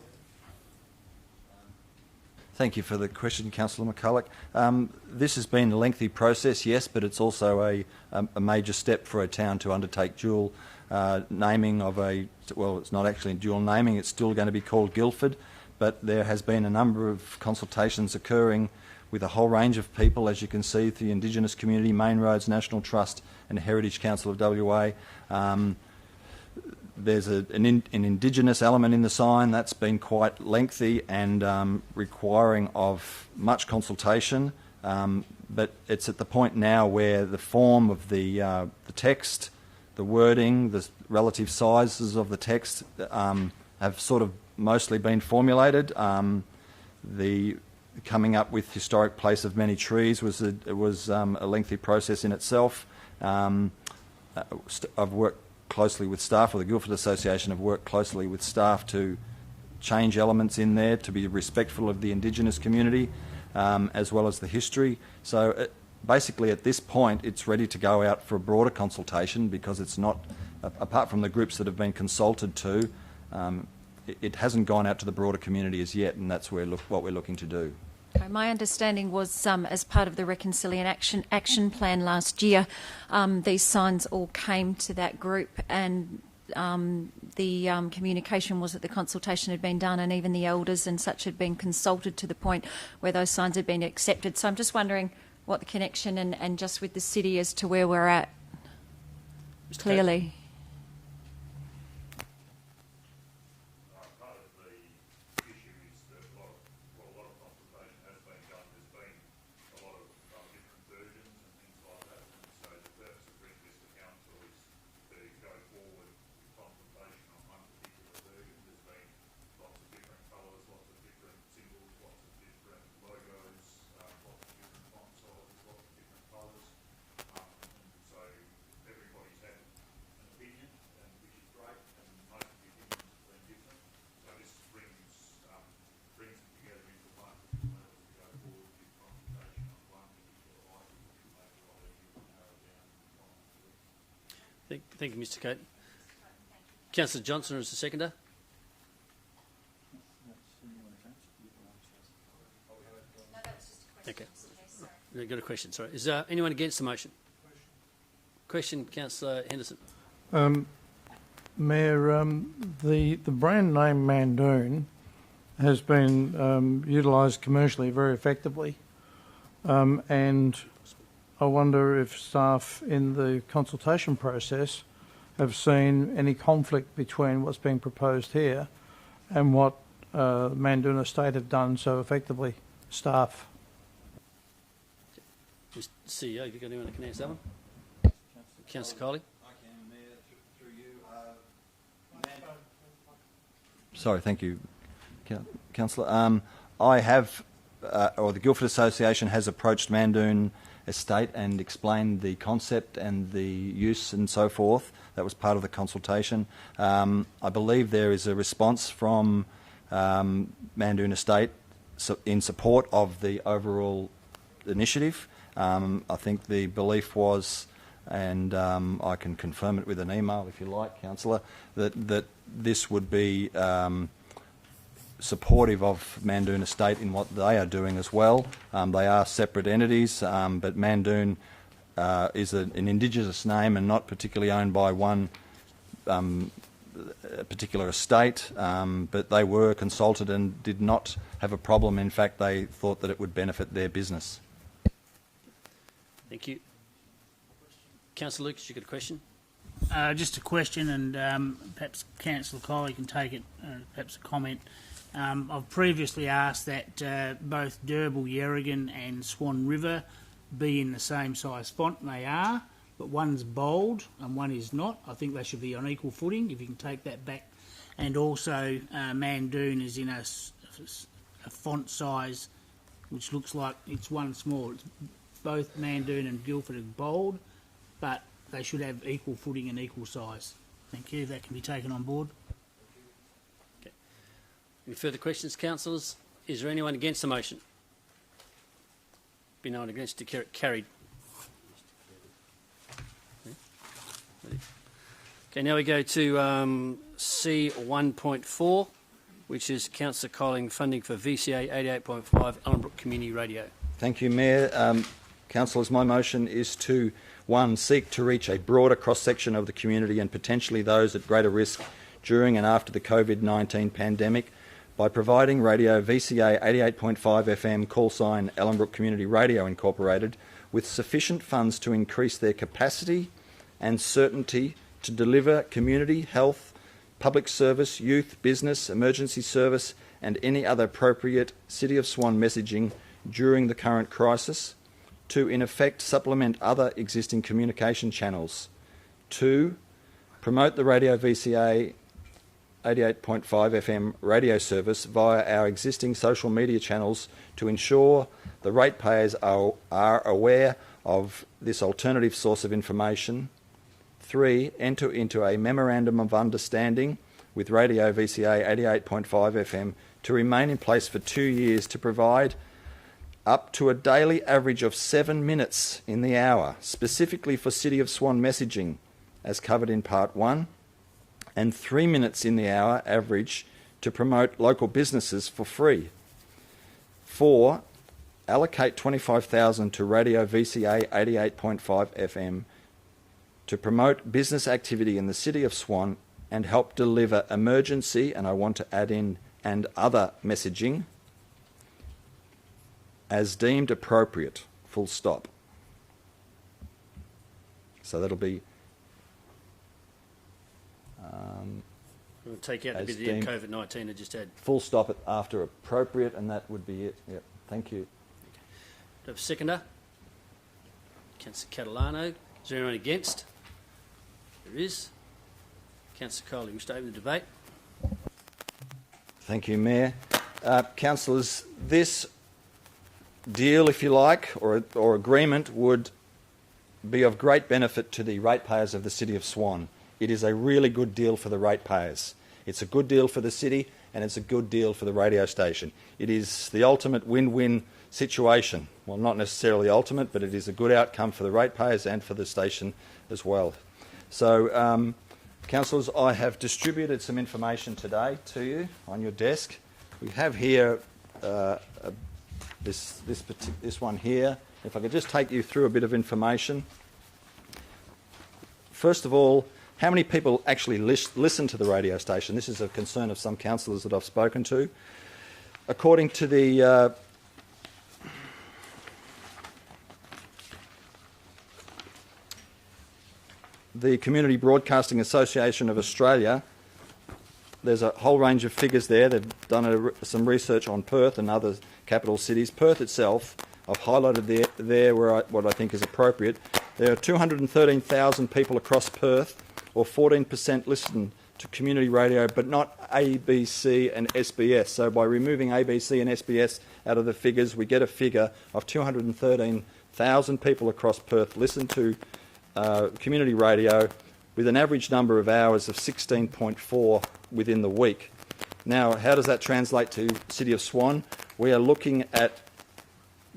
Thank you for the question, Councillor McCulloch. This has been a lengthy process, yes, but it's also a major step for a town to undertake dual naming of a... Well, it's not actually dual naming, it's still going to be called Guildford, but there has been a number of consultations occurring with a whole range of people, as you can see, the Indigenous community, Main Roads, National Trust and Heritage Council of WA. There's an Indigenous element in the sign that's been quite lengthy and requiring of much consultation, but it's at the point now where the form of the text, the wording, the relative sizes of the text have sort of mostly been formulated. The coming up with historic place of many trees was a lengthy process in itself. I've worked closely with staff, or the Guildford Association have worked closely with staff to change elements in there to be respectful of the Indigenous community as well as the history. So basically at this point it's ready to go out for a broader consultation because it's not, apart from the groups that have been consulted to, it hasn't gone out to the broader community as yet, and that's what we're looking to do. Okay, my understanding was as part of the Reconciliation Action Plan last year, these signs all came to that group, and the communication was that the consultation had been done and even the elders and such had been consulted to the point where those signs had been accepted. So I'm just wondering what the connection and just with the city as to where we're at, Mr. clearly. Part of the issue is that a lot of consultation has been done. There's been Thank you, Mr. Coates. Councillor Johnson is the seconder. Okay. I've got a question, sorry. Is anyone against the motion? Question, Councillor Henderson. Mayor, the brand name Mandoon has been utilised commercially very effectively, and I wonder if staff in the consultation process have seen any conflict between what's being proposed here and what Mandoon Estate have done so effectively. Staff. Mr. CEO, have you got anyone that can answer that one? Councillor Coley. I can, Mayor, through you. Sorry, thank you, Councillor. I have, or the Guildford Association has approached Mandoon Estate and explained the concept and the use and so forth. That was part of the consultation. I believe there is a response from Mandoon Estate in support of the overall initiative. I think the belief was, and I can confirm it with an email if you like, Councillor, that this would be supportive of Mandoon Estate in what they are doing as well. They are separate entities, but Mandoon is an Indigenous name and not particularly owned by one particular estate, but they were consulted and did not have a problem. In fact, they thought that it would benefit their business. Thank you. Councillor Lucas, you got a question? Just a question, and perhaps Councillor Coley can take it, perhaps a comment. I've previously asked that both Derbyl, Yerrigan and Swan River be in the same size font, and they are, but one's bold and one is not. I think they should be on equal footing, if you can take that back. And also Mandoon is in a font size which looks like it's one small. It's both Mandoon and Guildford are bold, but they should have equal footing and equal size. Thank you. That can be taken on board. Okay. Any further questions, councillors? Is there anyone against the motion? Be no one against, declare it carried. Okay, now we go to C1.4, which is Councillor Colling funding for VCA 88.5 Ellenbrook Community Radio. Thank you, Mayor. Councillors, my motion is to, 1, seek to reach a broader cross-section of the community and potentially those at greater risk during and after the COVID-19 pandemic by providing radio VCA 88.5 FM call sign Ellenbrook Community Radio Incorporated with sufficient funds to increase their capacity and certainty to deliver community, health, public service, youth, business, emergency service and any other appropriate City of Swan messaging during the current crisis. To, in effect, supplement other existing communication channels. 2, promote the Radio VCA 88.5 FM radio service via our existing social media channels to ensure the ratepayers are aware of this alternative source of information. 3, enter into a memorandum of understanding with Radio VCA 88.5 FM to remain in place for 2 years to provide up to a daily average of 7 minutes in the hour, specifically for City of Swan messaging, as covered in Part 1, and 3 minutes in the hour average to promote local businesses for free. 4, allocate $25,000 to Radio VCA 88.5 FM to promote business activity in the City of Swan and help deliver emergency, and I want to add in, and other messaging as deemed appropriate, full stop. So that'll be... we'll take out the bit of COVID-19 I just had. Full stop after appropriate, and that would be it. Yep. Thank you. Do I have a seconder? Councillor Catalano. Is there anyone against? There is. Councillor Coley, wish to open the debate? Thank you, Mayor. Councillors, this deal, if you like, or agreement would be of great benefit to the ratepayers of the City of Swan. It is a really good deal for the ratepayers. It's a good deal for the city and it's a good deal for the radio station. It is the ultimate win-win situation. Well, not necessarily ultimate, but it is a good outcome for the ratepayers and for the station as well. So, councillors, I have distributed some information today to you on your desk. We have here this one here. If I could just take you through a bit of information. First of all, how many people actually listen to the radio station? This is a concern of some councillors that I've spoken to. According to the Community Broadcasting Association of Australia, there's a whole range of figures there. They've done some research on Perth and other capital cities. Perth itself, I've highlighted there what I think is appropriate. There are 213,000 people across Perth, or 14% listen to community radio, but not ABC and SBS. So by removing ABC and SBS out of the figures, we get a figure of 213,000 people across Perth listen to community radio, with an average number of hours of 16.4 within the week. Now, how does that translate to City of Swan? We are looking at,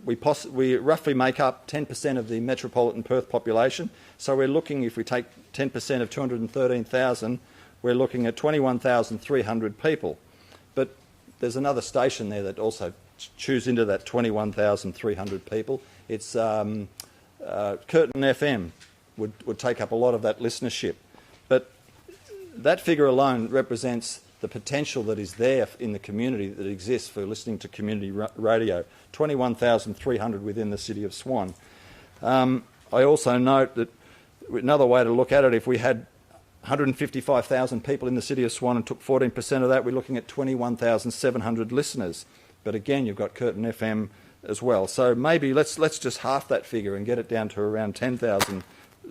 we roughly make up 10% of the metropolitan Perth population. So we're looking, if we take 10% of 213,000, we're looking at 21,300 people. But there's another station there that also chews into that 21,300 people. It's Curtin FM. Would take up a lot of that listenership. But that figure alone represents the potential that is there in the community that exists for listening to community radio, 21,300 within the City of Swan. I also note that another way to look at it, if we had 155,000 people in the City of Swan and took 14% of that, we're looking at 21,700 listeners. But again, you've got Curtin FM as well. So maybe let's just half that figure and get it down to around 10,000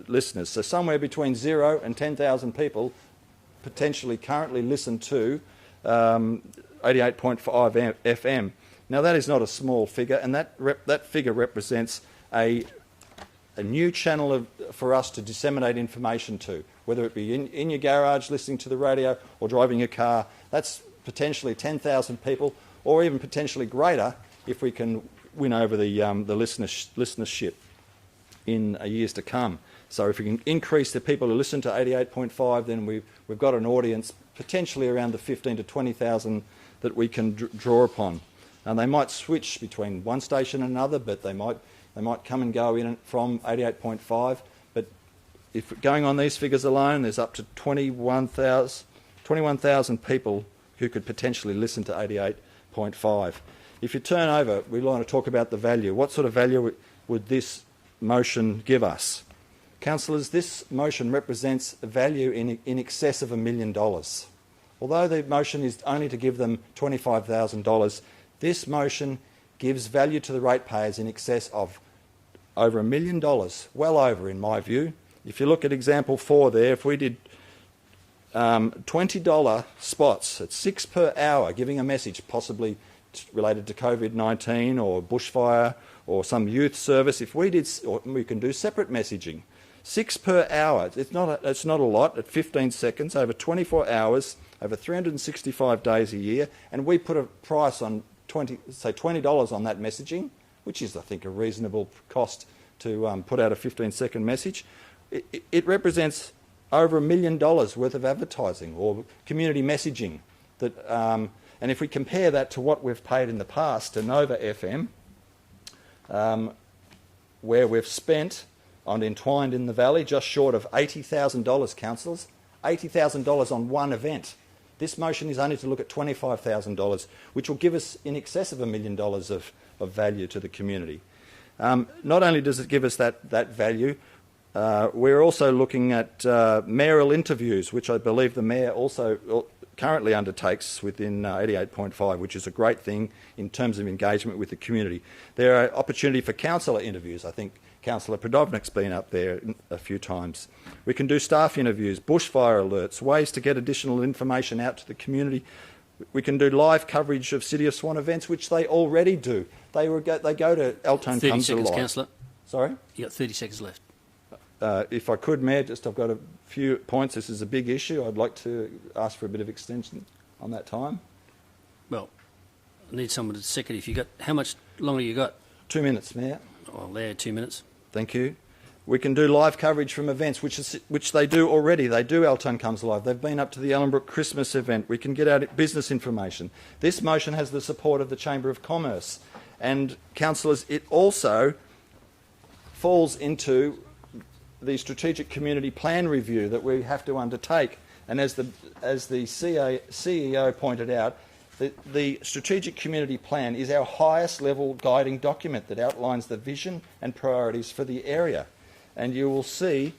listeners. So somewhere between 0 and 10,000 people potentially currently listen to 88.5 FM. Now that is not a small figure, and that figure represents a new channel for us to disseminate information to, whether it be in your garage listening to the radio or driving your car. That's potentially 10,000 people, or even potentially greater if we can win over the listenership in years to come. So if we can increase the people who listen to 88.5, then we've got an audience potentially around the 15 to 20,000 that we can draw upon. And they might switch between one station and another, but they might come and go in from 88.5. But if going on these figures alone, there's up to 21,000 people who could potentially listen to 88.5. If you turn over, we want to talk about the value. What sort of value would this motion give us? Councillors, this motion represents a value in excess of $1 million. Although the motion is only to give them $25,000, this motion gives value to the ratepayers in excess of over $1 million, well over in my view. If you look at example 4 there, if we did $20 spots at 6 per hour, giving a message possibly related to COVID-19 or bushfire or some youth service, if we did, or we can do separate messaging. 6 per hour, it's not a lot, at 15 seconds, over 24 hours, over 365 days a year, and we put a price on $20 on that messaging, which is, I think, a reasonable cost to put out a 15-second message. It represents over $1 million worth of advertising or community messaging. And if we compare that to what we've paid in the past to Nova FM, where we've spent on Entwined in the Valley just short of $80,000, councillors, $80,000 on one event. This motion is only to look at $25,000, which will give us in excess of $1 million of value to the community. Not only does it give us that value, we're also looking at mayoral interviews, which I believe the mayor also currently undertakes within 88.5, which is a great thing in terms of engagement with the community. There are opportunity for councillor interviews. I think Councillor Podovnik's been up there a few times. We can do staff interviews, bushfire alerts, ways to get additional information out to the community. We can do live coverage of City of Swan events, which they already do. They go to Altone 30 Comes seconds, Alive. Councillor. Sorry? You've got 30 seconds left. If I could, Mayor, I've got a few points. This is a big issue. I'd like to ask for a bit of extension on that time. Well, I need someone to second. How much longer you got? 2 minutes, Mayor. Well, there, 2 minutes. Thank you. We can do live coverage from events, which they do already. They do Altone Comes Live. They've been up to the Ellenbrook Christmas event. We can get out business information. This motion has the support of the Chamber of Commerce. And, councillors, it also falls into the strategic community plan review that we have to undertake. And as the CEO pointed out, the strategic community plan is our highest level guiding document that outlines the vision and priorities for the area. And you will see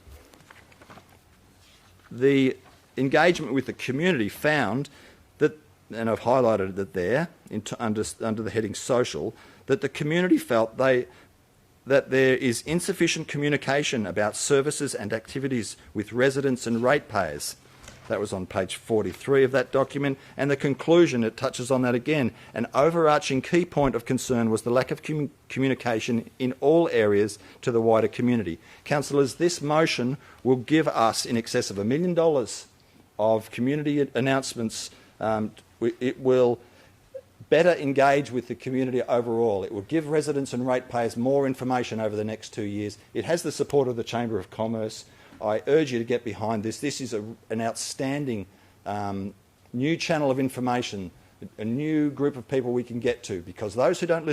the engagement with the community found that, and I've highlighted it there under the heading social, that the community felt that there is insufficient communication about services and activities with residents and ratepayers. That was on page 43 of that document. And the conclusion, it touches on that again. An overarching key point of concern was the lack of communication in all areas to the wider community. Councillors, this motion will give us in excess of $1 million of community announcements. It will better engage with the community overall. It will give residents and ratepayers more information over the next 2 years. It has the support of the Chamber of Commerce. I urge you to get behind this. This is an outstanding new channel of information, a new group of people we can get to, because those who don't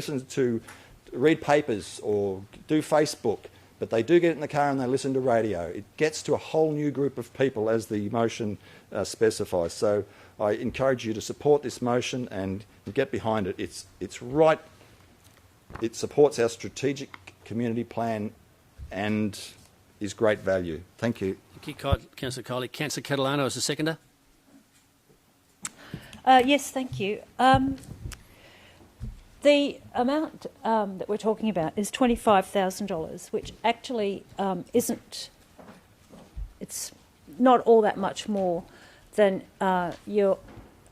read papers or do Facebook, but they do get in the car and they listen to radio, it gets to a whole new group of people, as the motion specifies. So I encourage you to support this motion and get behind it. It's right. It supports our strategic community plan and is great value. Thank you. Thank you, Councillor Kiely. Councillor Catalano as the seconder. Yes, thank you. The amount that we're talking about is $25,000, which actually isn't. It's not all that much more than your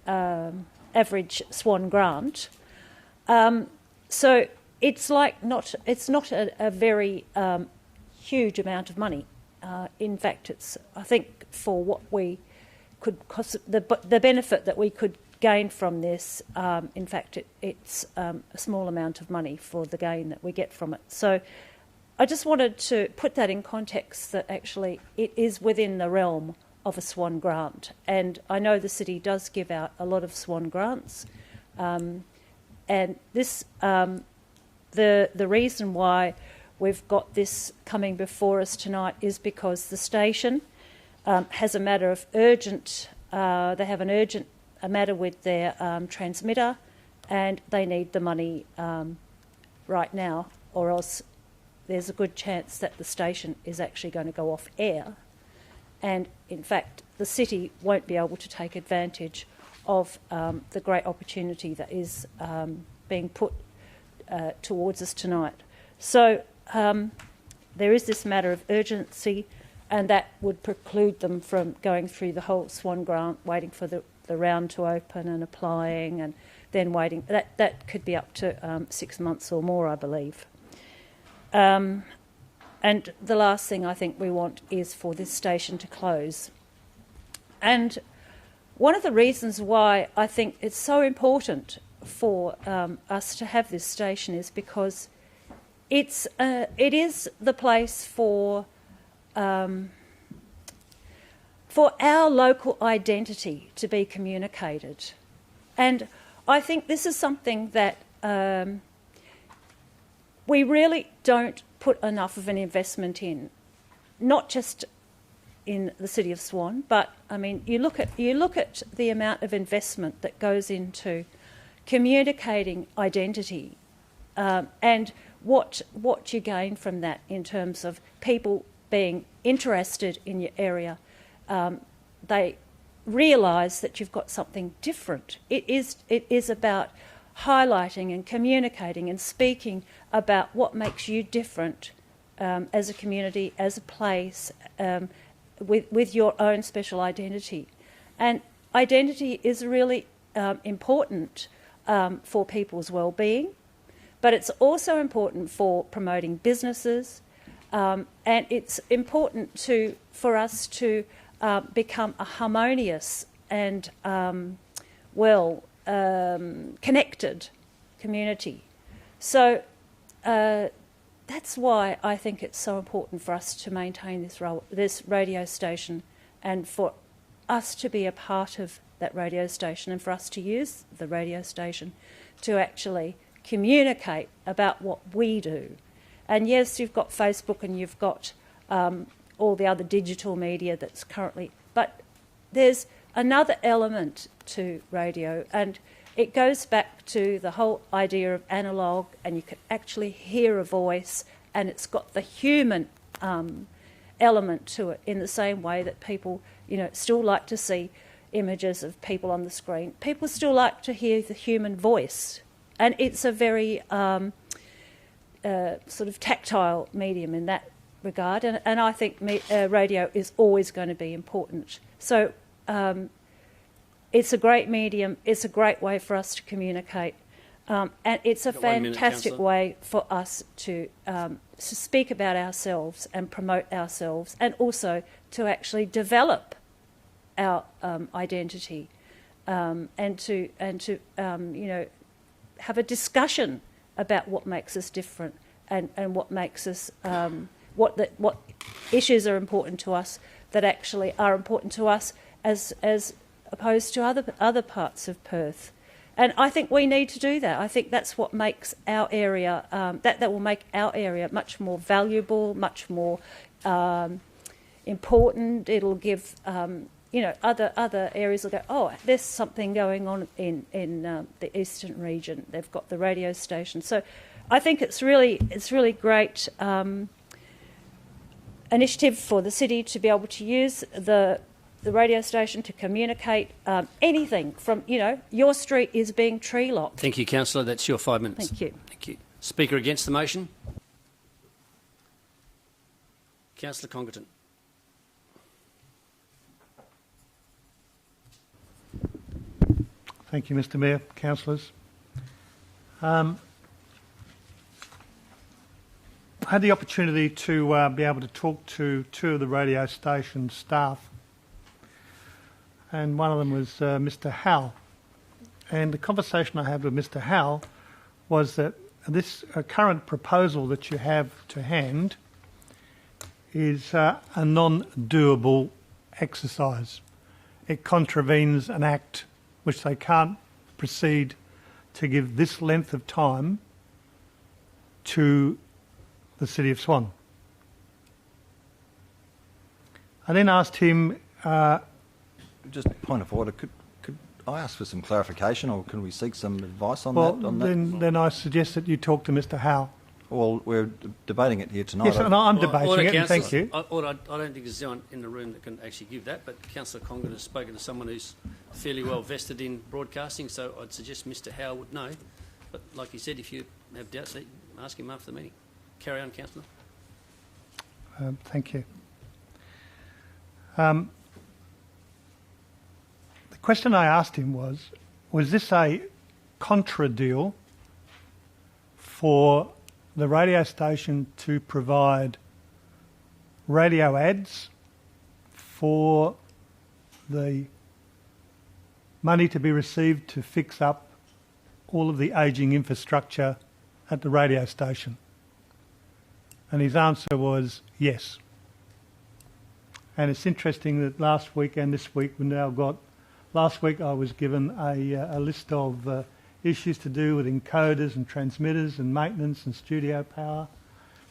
average Swan grant. So it's not a very huge amount of money. In fact, it's, I think, for what we could cost, the benefit that we could gain from this, in fact, it's a small amount of money for the gain that we get from it. So I just wanted to put that in context, that actually it is within the realm of a Swan grant. And I know the city does give out a lot of Swan grants. And this, the reason why we've got this coming before us tonight is because the station has a matter of urgent, they have a matter with their transmitter, and they need the money right now, or else there's a good chance that the station is actually going to go off air. And in fact, the city won't be able to take advantage of the great opportunity that is being put towards us tonight. So there is this matter of urgency, and that would preclude them from going through the whole Swan grant, waiting for the round to open and applying, and then waiting. That could be up to 6 months or more, I believe. And the last thing I think we want is for this station to close. And one of the reasons why I think it's so important for us to have this station is because it is the place for our local identity to be communicated. And I think this is something that we really don't put enough of an investment in, not just in the City of Swan, but I mean, you look at the amount of investment that goes into communicating identity, and what you gain from that in terms of people being interested in your area. They realise that you've got something different. It is about highlighting and communicating and speaking about what makes you different as a community, as a place, with your own special identity. And identity is really important for people's well-being, but it's also important for promoting businesses, and it's important for us to become a harmonious and connected community. So that's why I think it's so important for us to maintain this radio station, and for us to be a part of that radio station, and for us to use the radio station to actually communicate about what we do. And yes, you've got Facebook and you've got all the other digital media that's currently... But there's another element to radio, and it goes back to the whole idea of analogue, and you can actually hear a voice, and it's got the human element to it, in the same way that people, still like to see images of people on the screen. People still like to hear the human voice, and it's a very sort of tactile medium in that regard, and I think radio is always going to be important. So it's a great medium, it's a great way for us to communicate, and it's a fantastic way for us to speak about ourselves and promote ourselves, and also to actually develop our identity, and to have a discussion about what makes us different, and what makes us what issues are important to us, that actually are important to us as opposed to other parts of Perth. And I think we need to do that. I think that's what makes our area that will make our area much more valuable, much more important. It'll give other areas will go, oh, there's something going on in the eastern region. They've got the radio station. So I think it's really great initiative for the city to be able to use the radio station to communicate anything from, your street is being tree lopped. Thank you, Councillor. That's your 5 minutes. Thank you. Thank you. Speaker against the motion? Councillor Congerton. Thank you, Mr Mayor, councillors. I had the opportunity to be able to talk to two of the radio station staff, and one of them was Mr Howell. And the conversation I had with Mr Howell was that this current proposal that you have to hand is a non-doable exercise. It contravenes an act which they can't proceed to give this length of time to the City of Swan. I then asked him... Just a point of order, could I ask for some clarification, or can we seek some advice on well, that? Then I suggest that you talk to Mr Howell. Well, we're debating it here tonight. Yes, and I'm debating it, and thank you. I don't think there's anyone in the room that can actually give that, but Councillor Congerton has spoken to someone who's fairly well vested in broadcasting, so I'd suggest Mr Howell would know. But like he said, if you have doubts, ask him after the meeting. Carry on, Councillor. Thank you. The question I asked him was this a contra deal for the radio station to provide radio ads for the money to be received to fix up all of the ageing infrastructure at the radio station? And his answer was yes. And it's interesting that last week and this week we've now got... Last week I was given a list of issues to do with encoders and transmitters and maintenance and studio power.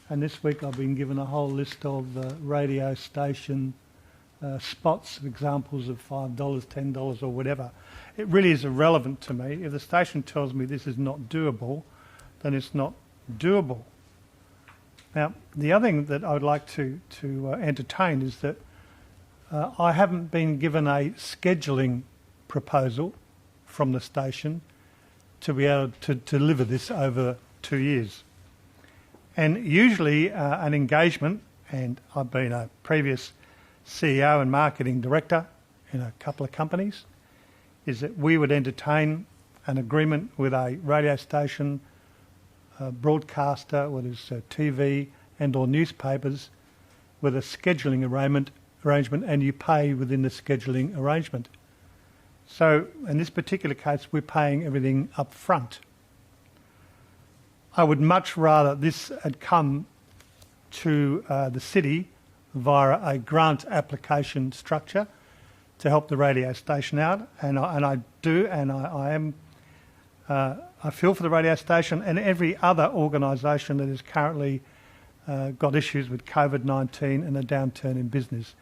And this week I've been given a whole list of radio station spots, examples of $5, $10 or whatever. It really is irrelevant to me. If the station tells me this is not doable, then it's not doable. Now, the other thing that I would like to entertain is that I haven't been given a scheduling proposal from the station to be able to deliver this over 2 years. And usually an engagement, and I've been a previous CEO and marketing director in a couple of companies, is that we would entertain an agreement with a radio station, broadcaster, whether it's TV and or newspapers, with a scheduling arrangement, and you pay within the scheduling arrangement. So in this particular case, we're paying everything up front. I would much rather this had come to the city via a grant application structure to help the radio station out, and I feel for the radio station and every other organisation that has currently got issues with COVID-19 and a downturn in business.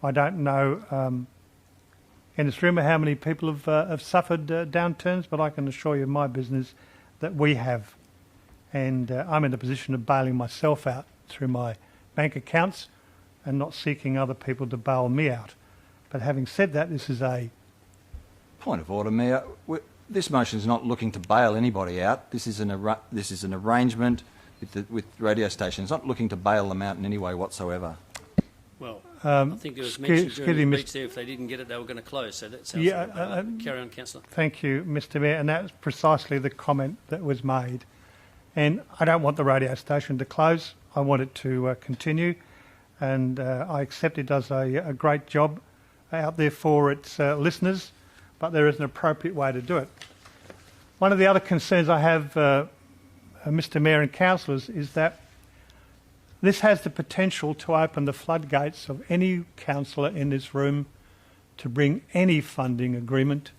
I don't know in this room how many people have suffered downturns, but I can assure you in my business that we have. And I'm in the position of bailing myself out through my bank accounts and not seeking other people to bail me out. But having said that, this is a... Point of order, Mayor. This motion is not looking to bail anybody out. This is an arrangement with radio stations. It's not looking to bail them out in any way whatsoever. Well, I think it was mentioned during the speech there, if they didn't get it, they were going to close. So that sounds like a bailout. Carry on, Councillor. Thank you, Mr Mayor. And that's precisely the comment that was made. And I don't want the radio station to close. I want it to continue. And I accept it does a great job out there for its listeners, but there is an appropriate way to do it. One of the other concerns I have, Mr Mayor and councillors, is that this has the potential to open the floodgates of any councillor in this room to bring any funding agreement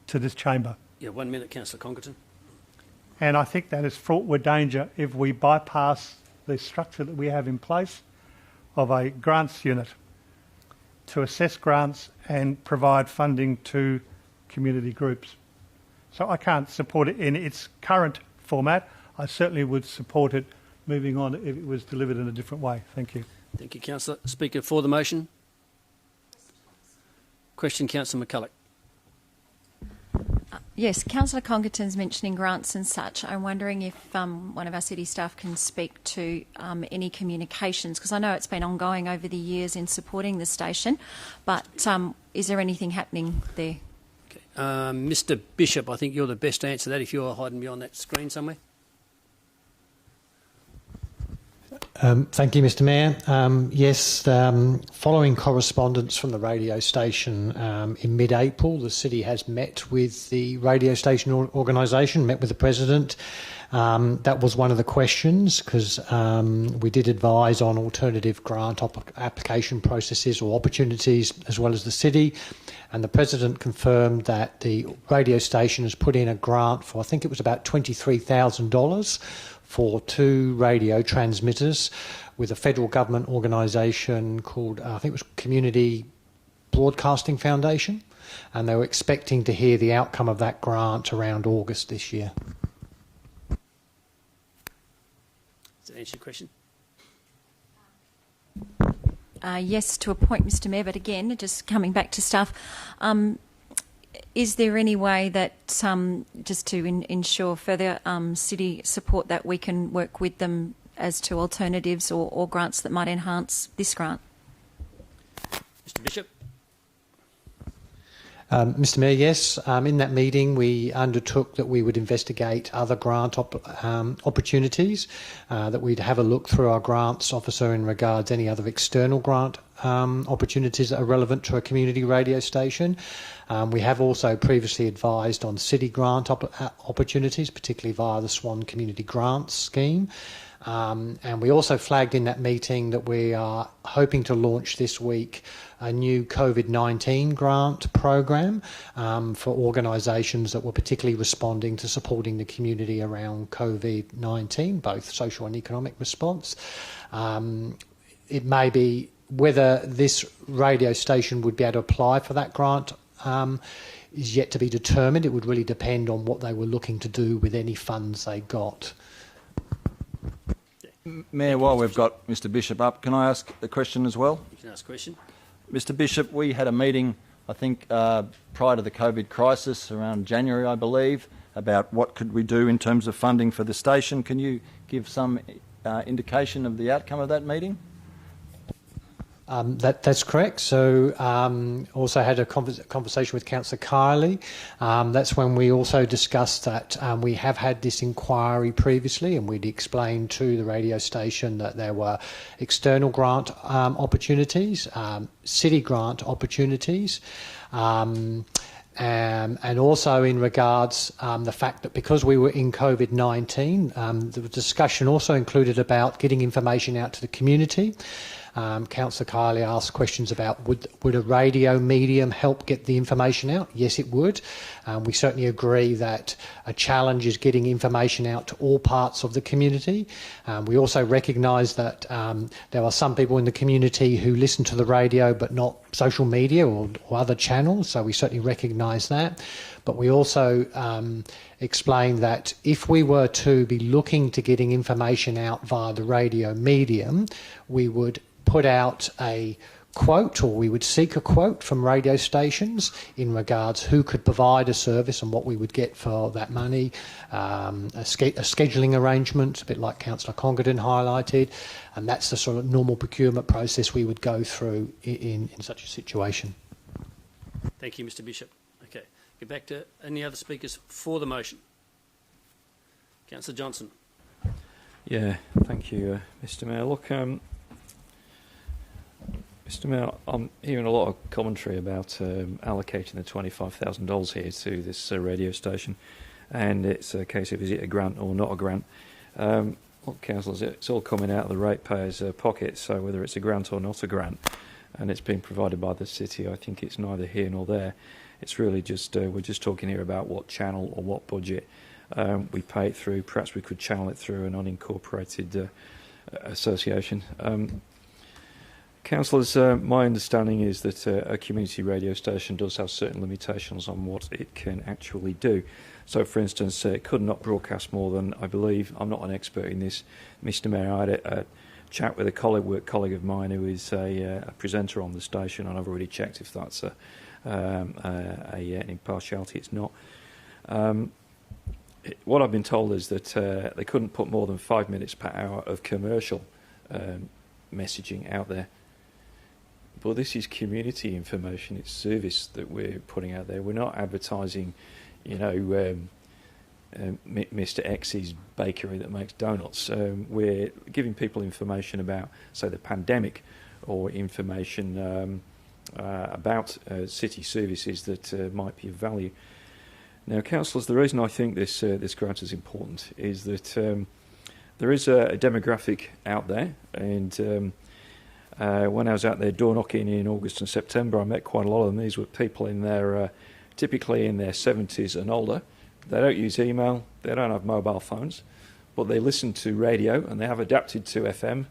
to this chamber. Yeah, 1 minute, Councillor Congerton. And I think that is fraught with danger if we bypass the structure that we have in place of a grants unit to assess grants and provide funding to community groups. So I can't support it in its current format. I certainly would support it moving on if it was delivered in a different way. Thank you. Thank you, Councillor. Speaker for the motion. Question, Councillor McCulloch. Yes, Councillor Congerton's mentioning grants and such. I'm wondering if one of our city staff can speak to any communications, because I know it's been ongoing over the years in supporting the station, but is there anything happening there? Okay. Mr Bishop, I think you're the best to answer that if you're hiding behind that screen somewhere. Thank you, Mr Mayor. Yes, following correspondence from the radio station in mid-April, the City has met with the radio station organisation, met with the President. That was one of the questions, because we did advise on alternative grant application processes or opportunities as well as the City. And the President confirmed that the radio station has put in a grant for, I think it was about $23,000 for 2 radio transmitters with a federal government organisation called, I think it was Community Broadcasting Foundation, and they were expecting to hear the outcome of that grant around August this year. Does that answer your question? Yes, to a point, Mr Mayor, but again, just coming back to stuff, is there any way that, just to ensure further city support, that we can work with them as to alternatives or grants that might enhance this grant? Mr Bishop. Mr Mayor, yes. In that meeting, we undertook that we would investigate other grant opportunities, that we'd have a look through our grants officer in regards to any other external grant opportunities that are relevant to a community radio station. We have also previously advised on city grant opportunities, particularly via the Swan Community Grants Scheme. And we also flagged in that meeting that we are hoping to launch this week a new COVID-19 grant program for organisations that were particularly responding to supporting the community around COVID-19, both social and economic response. It may be whether this radio station would be able to apply for that grant is yet to be determined. It would really depend on what they were looking to do with any funds they got. Mayor, while we've got Mr Bishop up, can I ask a question as well? You can ask a question. Mr Bishop, we had a meeting, I think, prior to the COVID crisis, around January, I believe, about what could we do in terms of funding for the station. Can you give some indication of the outcome of that meeting? That's correct. So also had a conversation with Councillor Kiley. That's when we also discussed that we have had this inquiry previously, and we'd explained to the radio station that there were external grant opportunities, city grant opportunities, and also in regards the fact that because we were in COVID-19, the discussion also included about getting information out to the community. Councillor Kiley asked questions about would a radio medium help get the information out? Yes, it would. We certainly agree that a challenge is getting information out to all parts of the community. We also recognise that there are some people in the community who listen to the radio but not social media or other channels, so we certainly recognise that. But we also explained that if we were to be looking to getting information out via the radio medium, we would put out a quote, or we would seek a quote from radio stations in regards who could provide a service and what we would get for that money, a scheduling arrangement, a bit like Councillor Congredon highlighted, and that's the sort of normal procurement process we would go through in such a situation. Thank you, Mr Bishop. Okay, get back to any other speakers for the motion. Councillor Johnson. Yeah, thank you, Mr Mayor. Look, Mr Mayor, I'm hearing a lot of commentary about allocating the $25,000 here to this radio station, and it's a case of is it a grant or not a grant. Look, councillors, it's all coming out of the ratepayers' pockets, so whether it's a grant or not a grant, and it's being provided by the city, I think it's neither here nor there. It's really just, we're just talking here about what channel or what budget we pay it through. Perhaps we could channel it through an unincorporated association. Councillors, my understanding is that a community radio station does have certain limitations on what it can actually do. So, for instance, it could not broadcast more than, I believe, I'm not an expert in this, Mr Mayor, I had a chat with a colleague of mine who is a presenter on the station, and I've already checked if that's an impartiality. It's not. What I've been told is that they couldn't put more than 5 minutes per hour of commercial messaging out there. But this is community information, it's service that we're putting out there. We're not advertising, you know, Mr X's bakery that makes donuts. We're giving people information about, say, the pandemic, or information about city services that might be of value. Now, councillors, the reason I think this grant is important is that there is a demographic out there, and when I was out there door knocking in August and September, I met quite a lot of them. These were people in their, typically in their 70s and older. They don't use email, they don't have mobile phones, but they listen to radio, and they have adapted to FM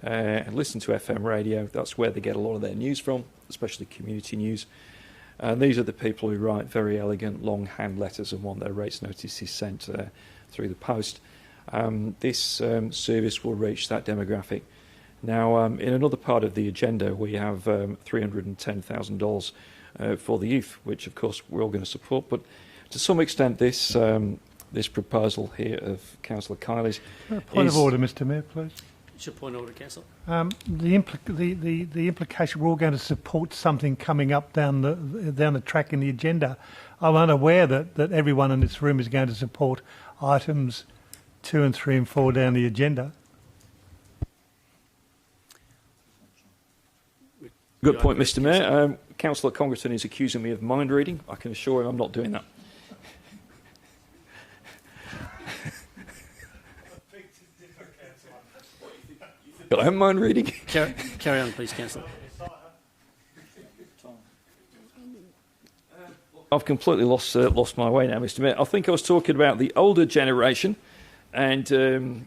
and listen to FM radio. That's where they get a lot of their news from, especially community news. And these are the people who write very elegant, long hand letters and want their rates notices sent through the post. This service will reach that demographic. Now, in another part of the agenda, we have $310,000 for the youth, which, of course, we're all going to support. But to some extent, this proposal here of Councillor Kiley's Point of order, Mr Mayor, please. It's your point of order, Councillor. The implication we're all going to support something coming up down the track in the agenda. I'm unaware that everyone in this room is going to support items 2 and 3 and 4 down the agenda. Good point, Mr Mayor. Councillor Congredon is accusing me of mind reading. I can assure him I'm not doing that. I am mind reading. Carry on, please, Councillor. I've completely lost my way now, Mr Mayor. I think I was talking about the older generation and the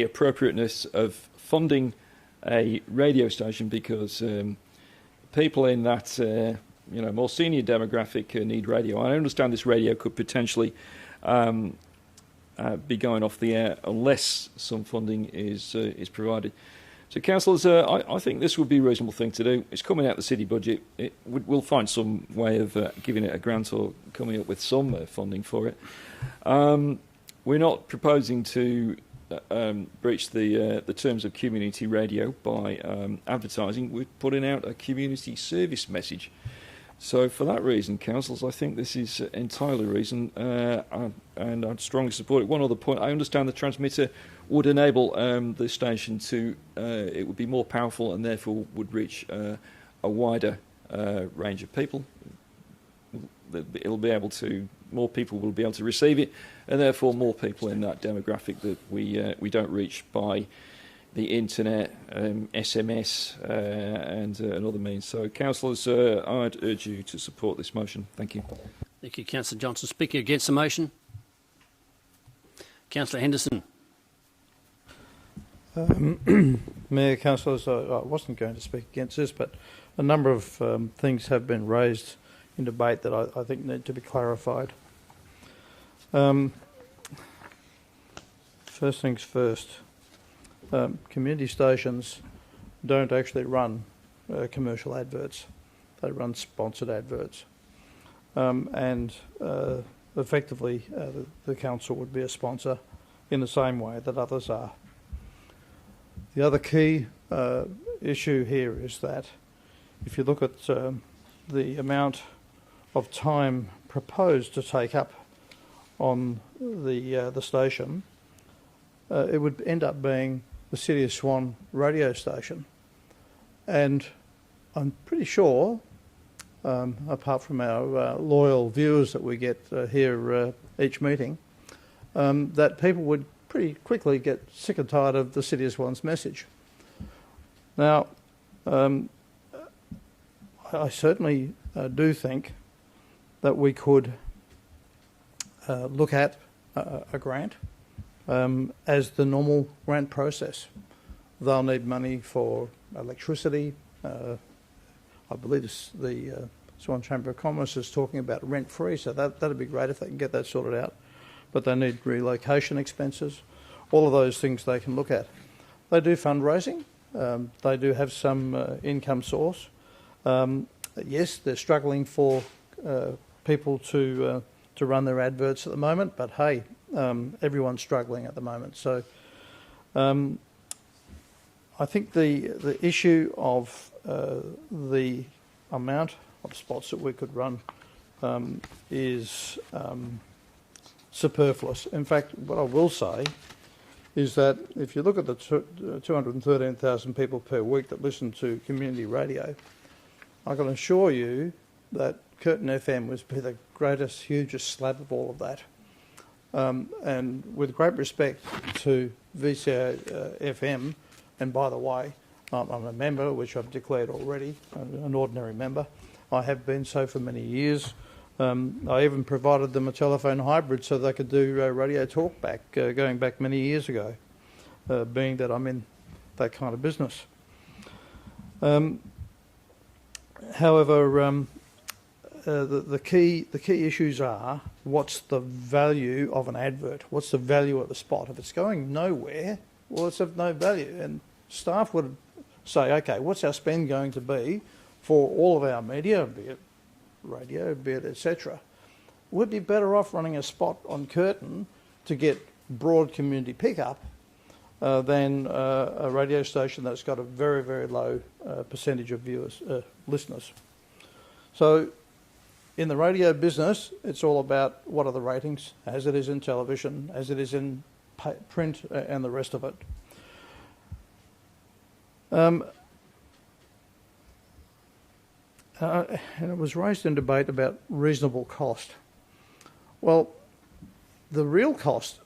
appropriateness of funding a radio station, because people in that more senior demographic need radio. I understand this radio could potentially be going off the air unless some funding is provided. So, councillors, I think this would be a reasonable thing to do. It's coming out of the city budget. We'll find some way of giving it a grant or coming up with some funding for it. We're not proposing to breach the terms of community radio by advertising. We're putting out a community service message. So for that reason, councillors, I think this is entirely reason, and I'd strongly support it. One other point, I understand the transmitter would enable the station to, it would be more powerful and therefore would reach a wider range of people. it'll be able to, more people will be able to receive it, and therefore more people in that demographic that we don't reach by the internet, SMS, and other means. So, councillors, I'd urge you to support this motion. Thank you. Thank you, Councillor Johnson. Speaking against the motion, Councillor Henderson. Mayor, councillors, I wasn't going to speak against this, but a number of things have been raised in debate that I think need to be clarified. First things first, community stations don't actually run commercial adverts. They run sponsored adverts. And effectively, the council would be a sponsor in the same way that others are. The other key issue here is that if you look at the amount of time proposed to take up on the station, it would end up being the City of Swan radio station. And I'm pretty sure, apart from our loyal viewers that we get here each meeting, that people would pretty quickly get sick and tired of the City of Swan's message. Now, I certainly do think that we could look at a grant as the normal grant process. They'll need money for electricity. I believe the Swan Chamber of Commerce is talking about rent-free, so that'd be great if they can get that sorted out. But they need relocation expenses, all of those things they can look at. They do fundraising. They do have some income source. Yes, they're struggling for people to run their adverts at the moment, but hey, everyone's struggling at the moment. So I think the issue of the amount of spots that we could run is superfluous. In fact, what I will say is that if you look at the 213,000 people per week that listen to community radio, I can assure you that Curtin FM was the greatest, hugest slab of all of that. And with great respect to VCO FM, and by the way, I'm a member, which I've declared already, an ordinary member. I have been so for many years. I even provided them a telephone hybrid so they could do radio talkback, going back many years ago, being that I'm in that kind of business. However, the key issues are, what's the value of an advert? What's the value of the spot? If it's going nowhere, well, it's of no value. And staff would say, okay, what's our spend going to be for all of our media, be it radio, be it etc. We'd be better off running a spot on Curtin to get broad community pickup than a radio station that's got a very, very low percentage of viewers, listeners. So in the radio business, it's all about what are the ratings, as it is in television, as it is in print and the rest of it. And it was raised in debate about reasonable cost. Well, the real cost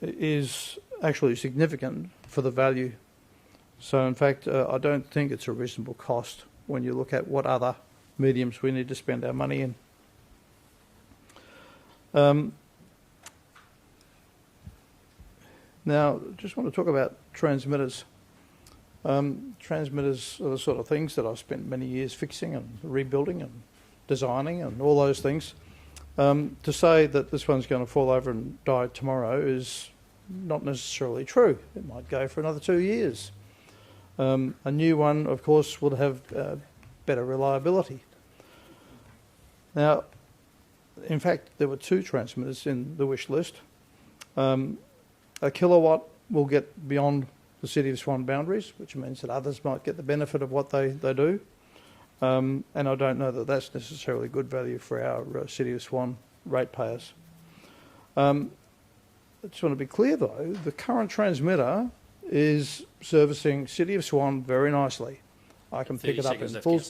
is actually significant for the value. So in fact, I don't think it's a reasonable cost when you look at what other mediums we need to spend our money in. Now, just want to talk about transmitters. Transmitters are the sort of things that I've spent many years fixing and rebuilding and designing and all those things. To say that this one's going to fall over and die tomorrow is not necessarily true. It might go for another 2 years. A new one, of course, would have better reliability. Now, in fact, there were 2 transmitters in the wish list. A kilowatt will get beyond the City of Swan boundaries, which means that others might get the benefit of what they do. And I don't know that that's necessarily good value for our City of Swan ratepayers. I just want to be clear, though, the current transmitter is servicing City of Swan very nicely. I can pick it up in full.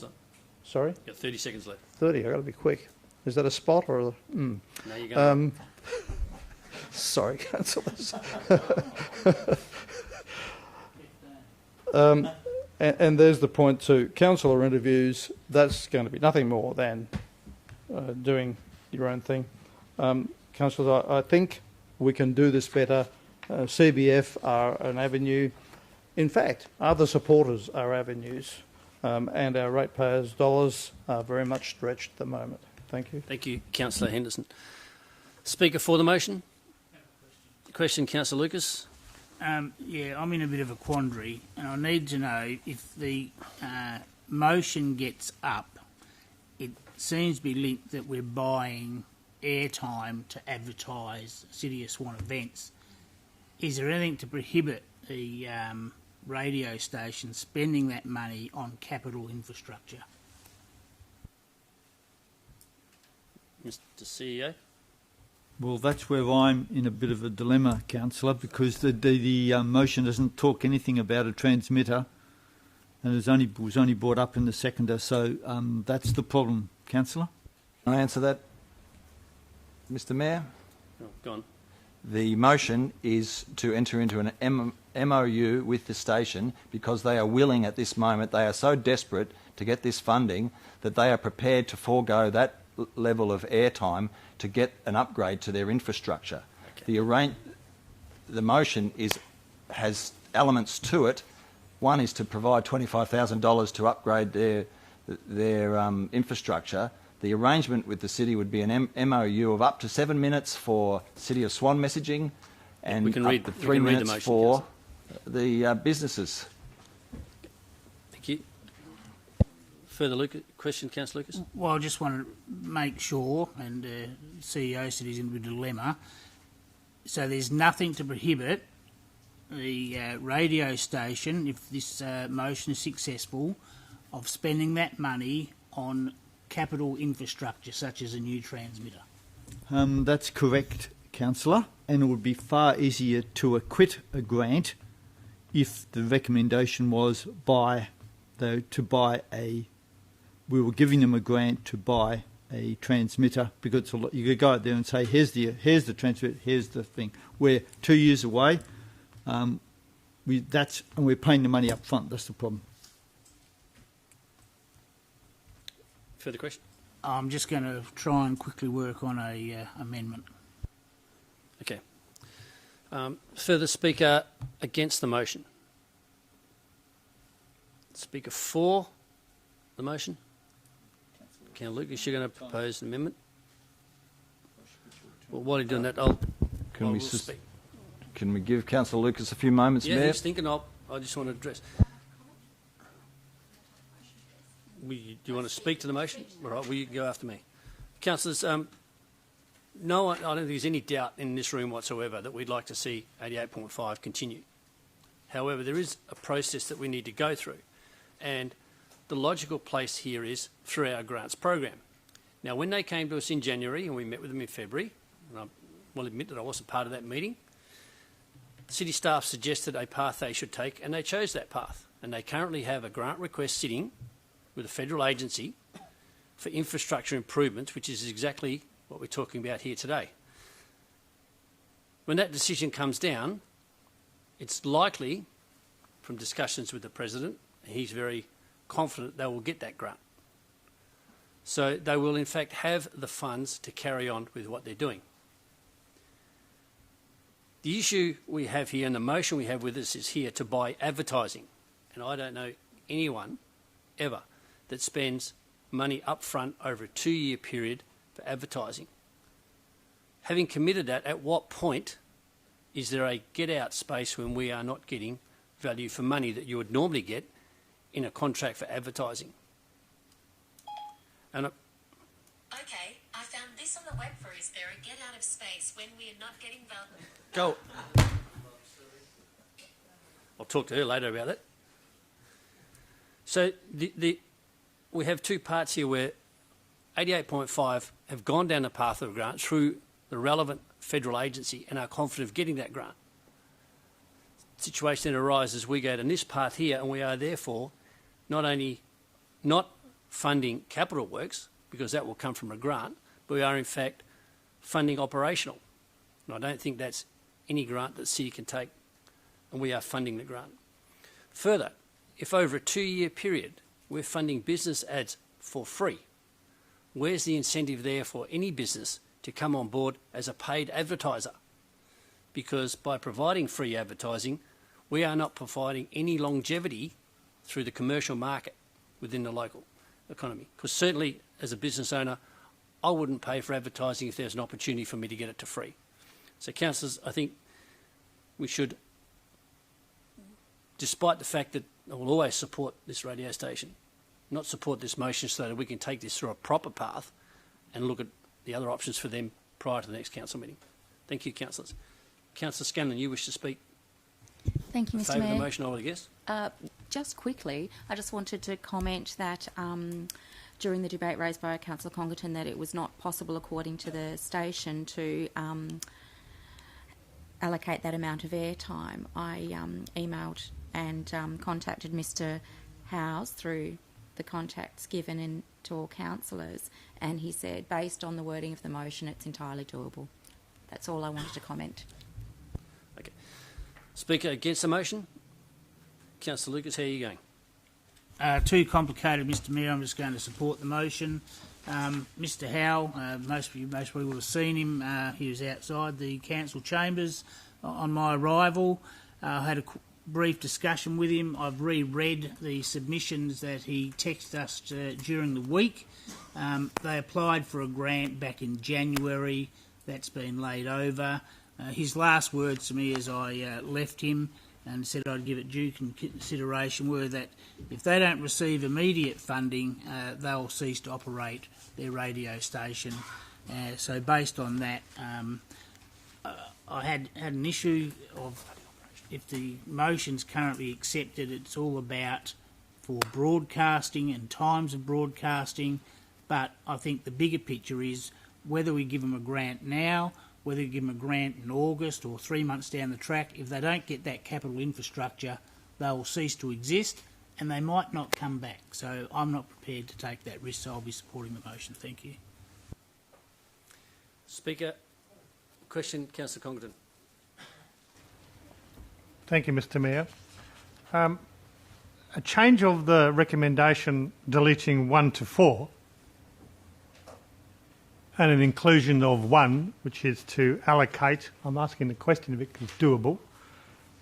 Sorry? You've got 30 seconds left. 30, I've got to be quick. Is that a spot or a... No, you're going. Sorry, councillors. And there's the point too. Councillor interviews, that's going to be nothing more than doing your own thing. Councillors, I think we can do this better. CBF are an avenue. In fact, other supporters are avenues, and our ratepayers' dollars are very much stretched at the moment. Thank you. Thank you, Councillor Henderson. Speaker for the motion? Question, Councillor Lucas. Yeah, I'm in a bit of a quandary, and I need to know if the motion gets up, it seems to be linked that we're buying airtime to advertise City of Swan events. Is there anything to prohibit the radio station spending that money on capital infrastructure? Mr. CEO? Well, that's where I'm in a bit of a dilemma, councillor, because the motion doesn't talk anything about a transmitter, and it was only brought up in the seconder. So that's the problem, councillor. Can I answer that, Mr. Mayor? Oh, go on. The motion is to enter into an MOU with the station because they are willing at this moment, they are so desperate to get this funding that they are prepared to forego that level of airtime to get an upgrade to their infrastructure. Okay. The motion has elements to it. One is to provide $25,000 to upgrade their infrastructure. The arrangement with the city would be an MOU of up to 7 minutes for City of Swan messaging and up to 3 minutes for the businesses. Thank you. Further question, Councillor Lucas? Well, I just want to make sure, and the CEO said he's in a dilemma, so there's nothing to prohibit the radio station, if this motion is successful, of spending that money on capital infrastructure such as a new transmitter. That's correct, councillor, and it would be far easier to acquit a grant if the recommendation was we were giving them a grant to buy a transmitter, because you could go out there and say, here's the transmitter, here's the thing. We're 2 years away, and we're paying the money up front. That's the problem. Further question? I'm just going to try and quickly work on a amendment. Okay. Further speaker against the motion? Speaker for the motion? Councillor Lucas, you're going to propose an amendment? Well, while you're doing that, Can we give Councillor Lucas a few moments, Mayor? Yeah, he's thinking I just want to address. Do you want to speak to the motion? All right, will you go after me? Councillors, no, I don't think there's any doubt in this room whatsoever that we'd like to see 88.5 continue. However, there is a process that we need to go through, and the logical place here is through our grants program. Now, when they came to us in January and we met with them in February, and I will admit that I wasn't part of that meeting, city staff suggested a path they should take, and they chose that path. And they currently have a grant request sitting with a federal agency for infrastructure improvements, which is exactly what we're talking about here today. When that decision comes down, it's likely, from discussions with the President, he's very confident they will get that grant. So they will in fact have the funds to carry on with what they're doing. The issue we have here and the motion we have with us is here to buy advertising. And I don't know anyone ever that spends money up front over a 2-year period for advertising. Having committed that, at what point is there a get-out space when we are not getting value for money that you would normally get in a contract for advertising? And okay, I found this on the web for is there a get-out of space when we are not getting value? Go. I'll talk to her later about that. So we have two parts here where 88.5 have gone down the path of a grant through the relevant federal agency and are confident of getting that grant. The situation then arises, we go down this path here and we are therefore not only not funding capital works, because that will come from a grant, We are in fact funding operational. And I don't think that's any grant that the city can take, and we are funding the grant. Further, if over a 2-year period we're funding business ads for free, where's the incentive there for any business to come on board as a paid advertiser? Because by providing free advertising, we are not providing any longevity through the commercial market within the local economy. Because certainly, as a business owner, I wouldn't pay for advertising if there's an opportunity for me to get it to free. So, councillors, I think we should, despite the fact that I will always support this radio station, not support this motion so that we can take this through a proper path and look at the other options for them prior to the next council meeting. Thank you, councillors. Councillor Scanlon, you wish to speak? Thank you, Mr. Favour Mayor. the motion, I would guess. Just quickly, I just wanted to comment that during the debate raised by Councillor Congerton that it was not possible, according to the station, to allocate that amount of airtime. I emailed and contacted Mr. Howes through the contacts given to all councillors, and he said, based on the wording of the motion, it's entirely doable. That's all I wanted to comment. Okay. Speaker against the motion? Councillor Lucas, how are you going? Too complicated, Mr. Mayor. I'm just going to support the motion. Mr. Howe, most people would have seen him. He was outside the council chambers on my arrival. I had a brief discussion with him. I've reread the submissions that he texted us during the week. They applied for a grant back in January. That's been laid over. His last words to me as I left him and said I'd give it due consideration were that if they don't receive immediate funding, they'll cease to operate their radio station. So based on that, I had an issue of if the motion's currently accepted, it's all about for broadcasting and times of broadcasting, but I think the bigger picture is whether we give them a grant now, whether we give them a grant in August or 3 months down the track, if they don't get that capital infrastructure, they will cease to exist and they might not come back. So I'm not prepared to take that risk, so I'll be supporting the motion. Thank you. Speaker, question, Councillor Congerton. Thank you, Mr. Mayor. A change of the recommendation deleting 1 to 4 and an inclusion of 1, which is to allocate, I'm asking the question if it's doable,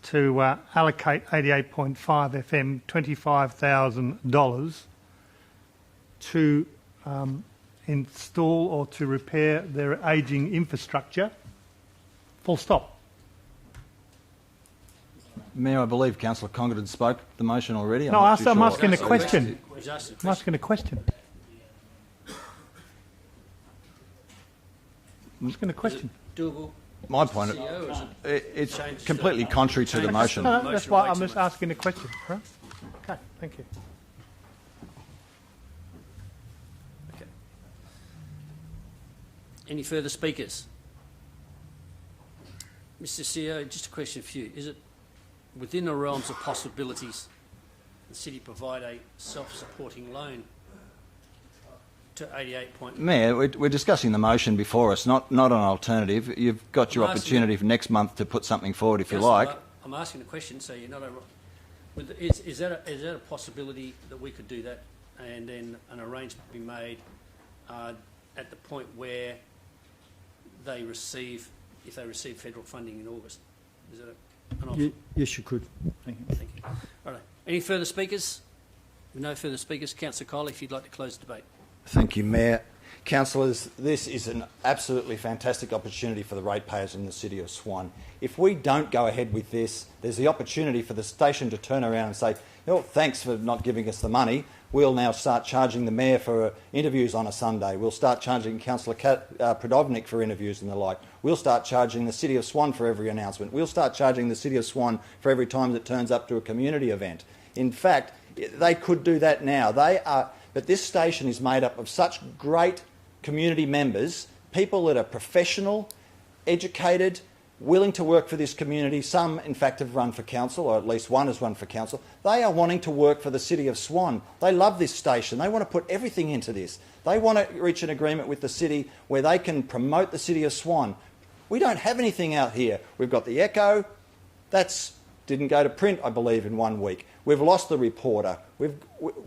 to allocate 88.5 FM $25,000 to install or to repair their ageing infrastructure, full stop. Mayor, I believe Councillor Congerton spoke the motion already. No, I'm asking a question. I'm asking a question. I'm asking a question. Doable? My point, it's completely contrary to the motion. No, that's why I'm just asking a question. Right? Okay, thank you. Okay. Any further speakers? Mr. CEO, just a question for you. Is it within the realms of possibilities the city provide a self-supporting loan to 88 Mayor, we're discussing the motion before us, not an alternative. You've got your opportunity for next month to put something forward if you like. I'm asking a question, so you're not a... Is that a possibility that we could do that and then an arrangement be made at the point where they receive, if they receive federal funding in August? Is that an option? Yes, you could. Thank you. Thank you. All right. Any further speakers? No further speakers. Councillor Coley, if you'd like to close the debate. Thank you, Mayor. Councillors, this is an absolutely fantastic opportunity for the ratepayers in the City of Swan. If we don't go ahead with this, there's the opportunity for the station to turn around and say, oh, thanks for not giving us the money. We'll now start charging the Mayor for interviews on a Sunday. We'll start charging Councillor Prodovnik for interviews and the like. We'll start charging the City of Swan for every announcement. We'll start charging the City of Swan for every time that turns up to a community event. In fact, they could do that now. But this station is made up of such great community members, people that are professional, educated, willing to work for this community. Some, in fact, have run for council, or at least one has run for council. They are wanting to work for the City of Swan. They love this station. They want to put everything into this. They want to reach an agreement with the city where they can promote the City of Swan. We don't have anything out here. We've got the Echo. Didn't go to print, I believe, in 1 week. We've lost the Reporter.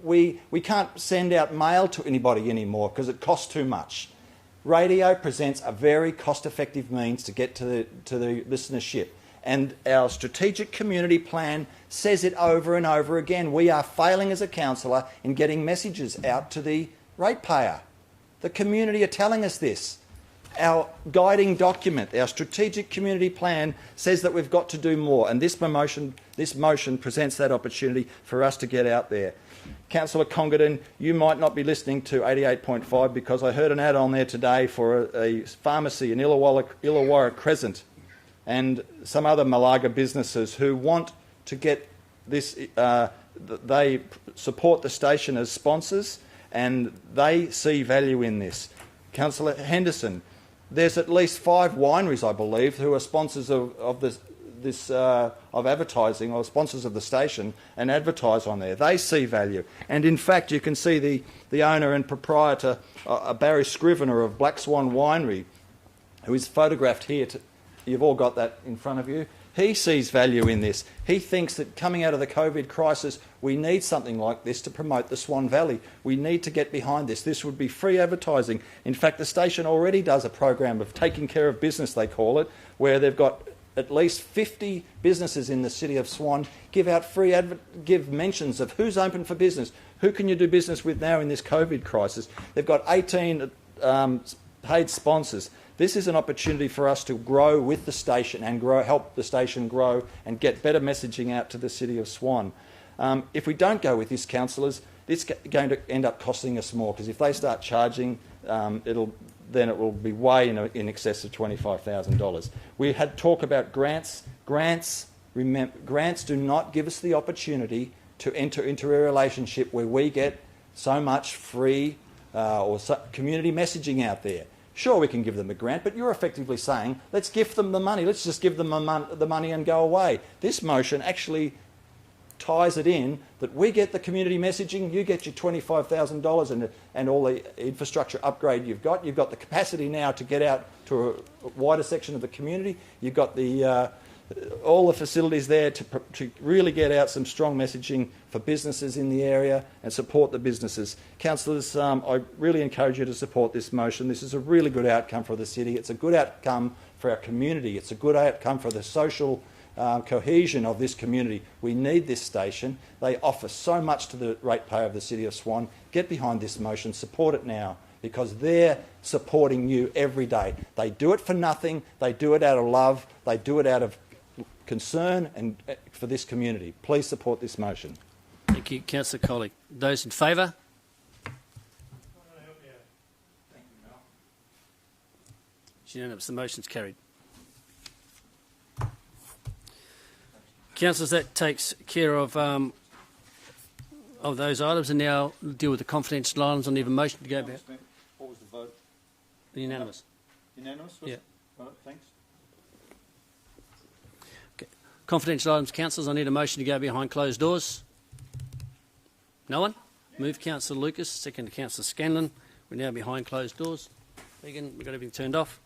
We can't send out mail to anybody anymore because it costs too much. Radio presents a very cost-effective means to get to the listenership. And our strategic community plan says it over and over again. We are failing as a councillor in getting messages out to the ratepayer. The community are telling us this. Our guiding document, our strategic community plan, says that we've got to do more, and this motion presents that opportunity for us to get out there. Councillor Congadin, you might not be listening to 88.5 because I heard an ad on there today for a pharmacy in Illawarra Crescent and some other Malaga businesses who want to get this. They support the station as sponsors and they see value in this. Councillor Henderson, there's at least 5 wineries, I believe, who are sponsors of advertising, or sponsors of the station, and advertise on there. They see value. And in fact, you can see the owner and proprietor, Barry Scrivener of Black Swan Winery, who is photographed here. You've all got that in front of you. He sees value in this. He thinks that coming out of the COVID crisis, we need something like this to promote the Swan Valley. We need to get behind this. This would be free advertising. In fact, the station already does a program of taking care of business, they call it, where they've got at least 50 businesses in the City of Swan give mentions of who's open for business, who can you do business with now in this COVID crisis. They've got 18 paid sponsors. This is an opportunity for us to grow with the station and help the station grow and get better messaging out to the City of Swan. If we don't go with this, councillors, it's going to end up costing us more, because if they start charging, then it will be way in excess of $25,000. We had talk about grants. Grants do not give us the opportunity to enter into a relationship where we get so much free community messaging out there. Sure, we can give them a grant, but you're effectively saying, let's gift them the money. Let's just give them the money and go away. This motion actually ties it in that we get the community messaging, you get your $25,000 and all the infrastructure upgrade you've got. You've got the capacity now to get out to a wider section of the community. You've got all the facilities there to really get out some strong messaging for businesses in the area and support the businesses. Councillors, I really encourage you to support this motion. This is a really good outcome for the city. It's a good outcome for our community. It's a good outcome for the social cohesion of this community. We need this station. They offer so much to the ratepayer of the City of Swan. Get behind this motion. Support it now, because they're supporting you every day. They do it for nothing. They do it out of love. They do it out of concern and for this community. Please support this motion. Thank you, Councillor Collick. Those in favour? It's unanimous. The motion's carried. Councillors, that takes care of those items, and now deal with the confidential items. I need a motion to go back. What was the vote? Unanimous. Unanimous? Yeah. Right, thanks. Okay. Confidential items, councillors. I need a motion to go behind closed doors. No one? Move Councillor Lucas, second to Councillor Scanlon. We're now behind closed doors. Megan, we've got everything turned off.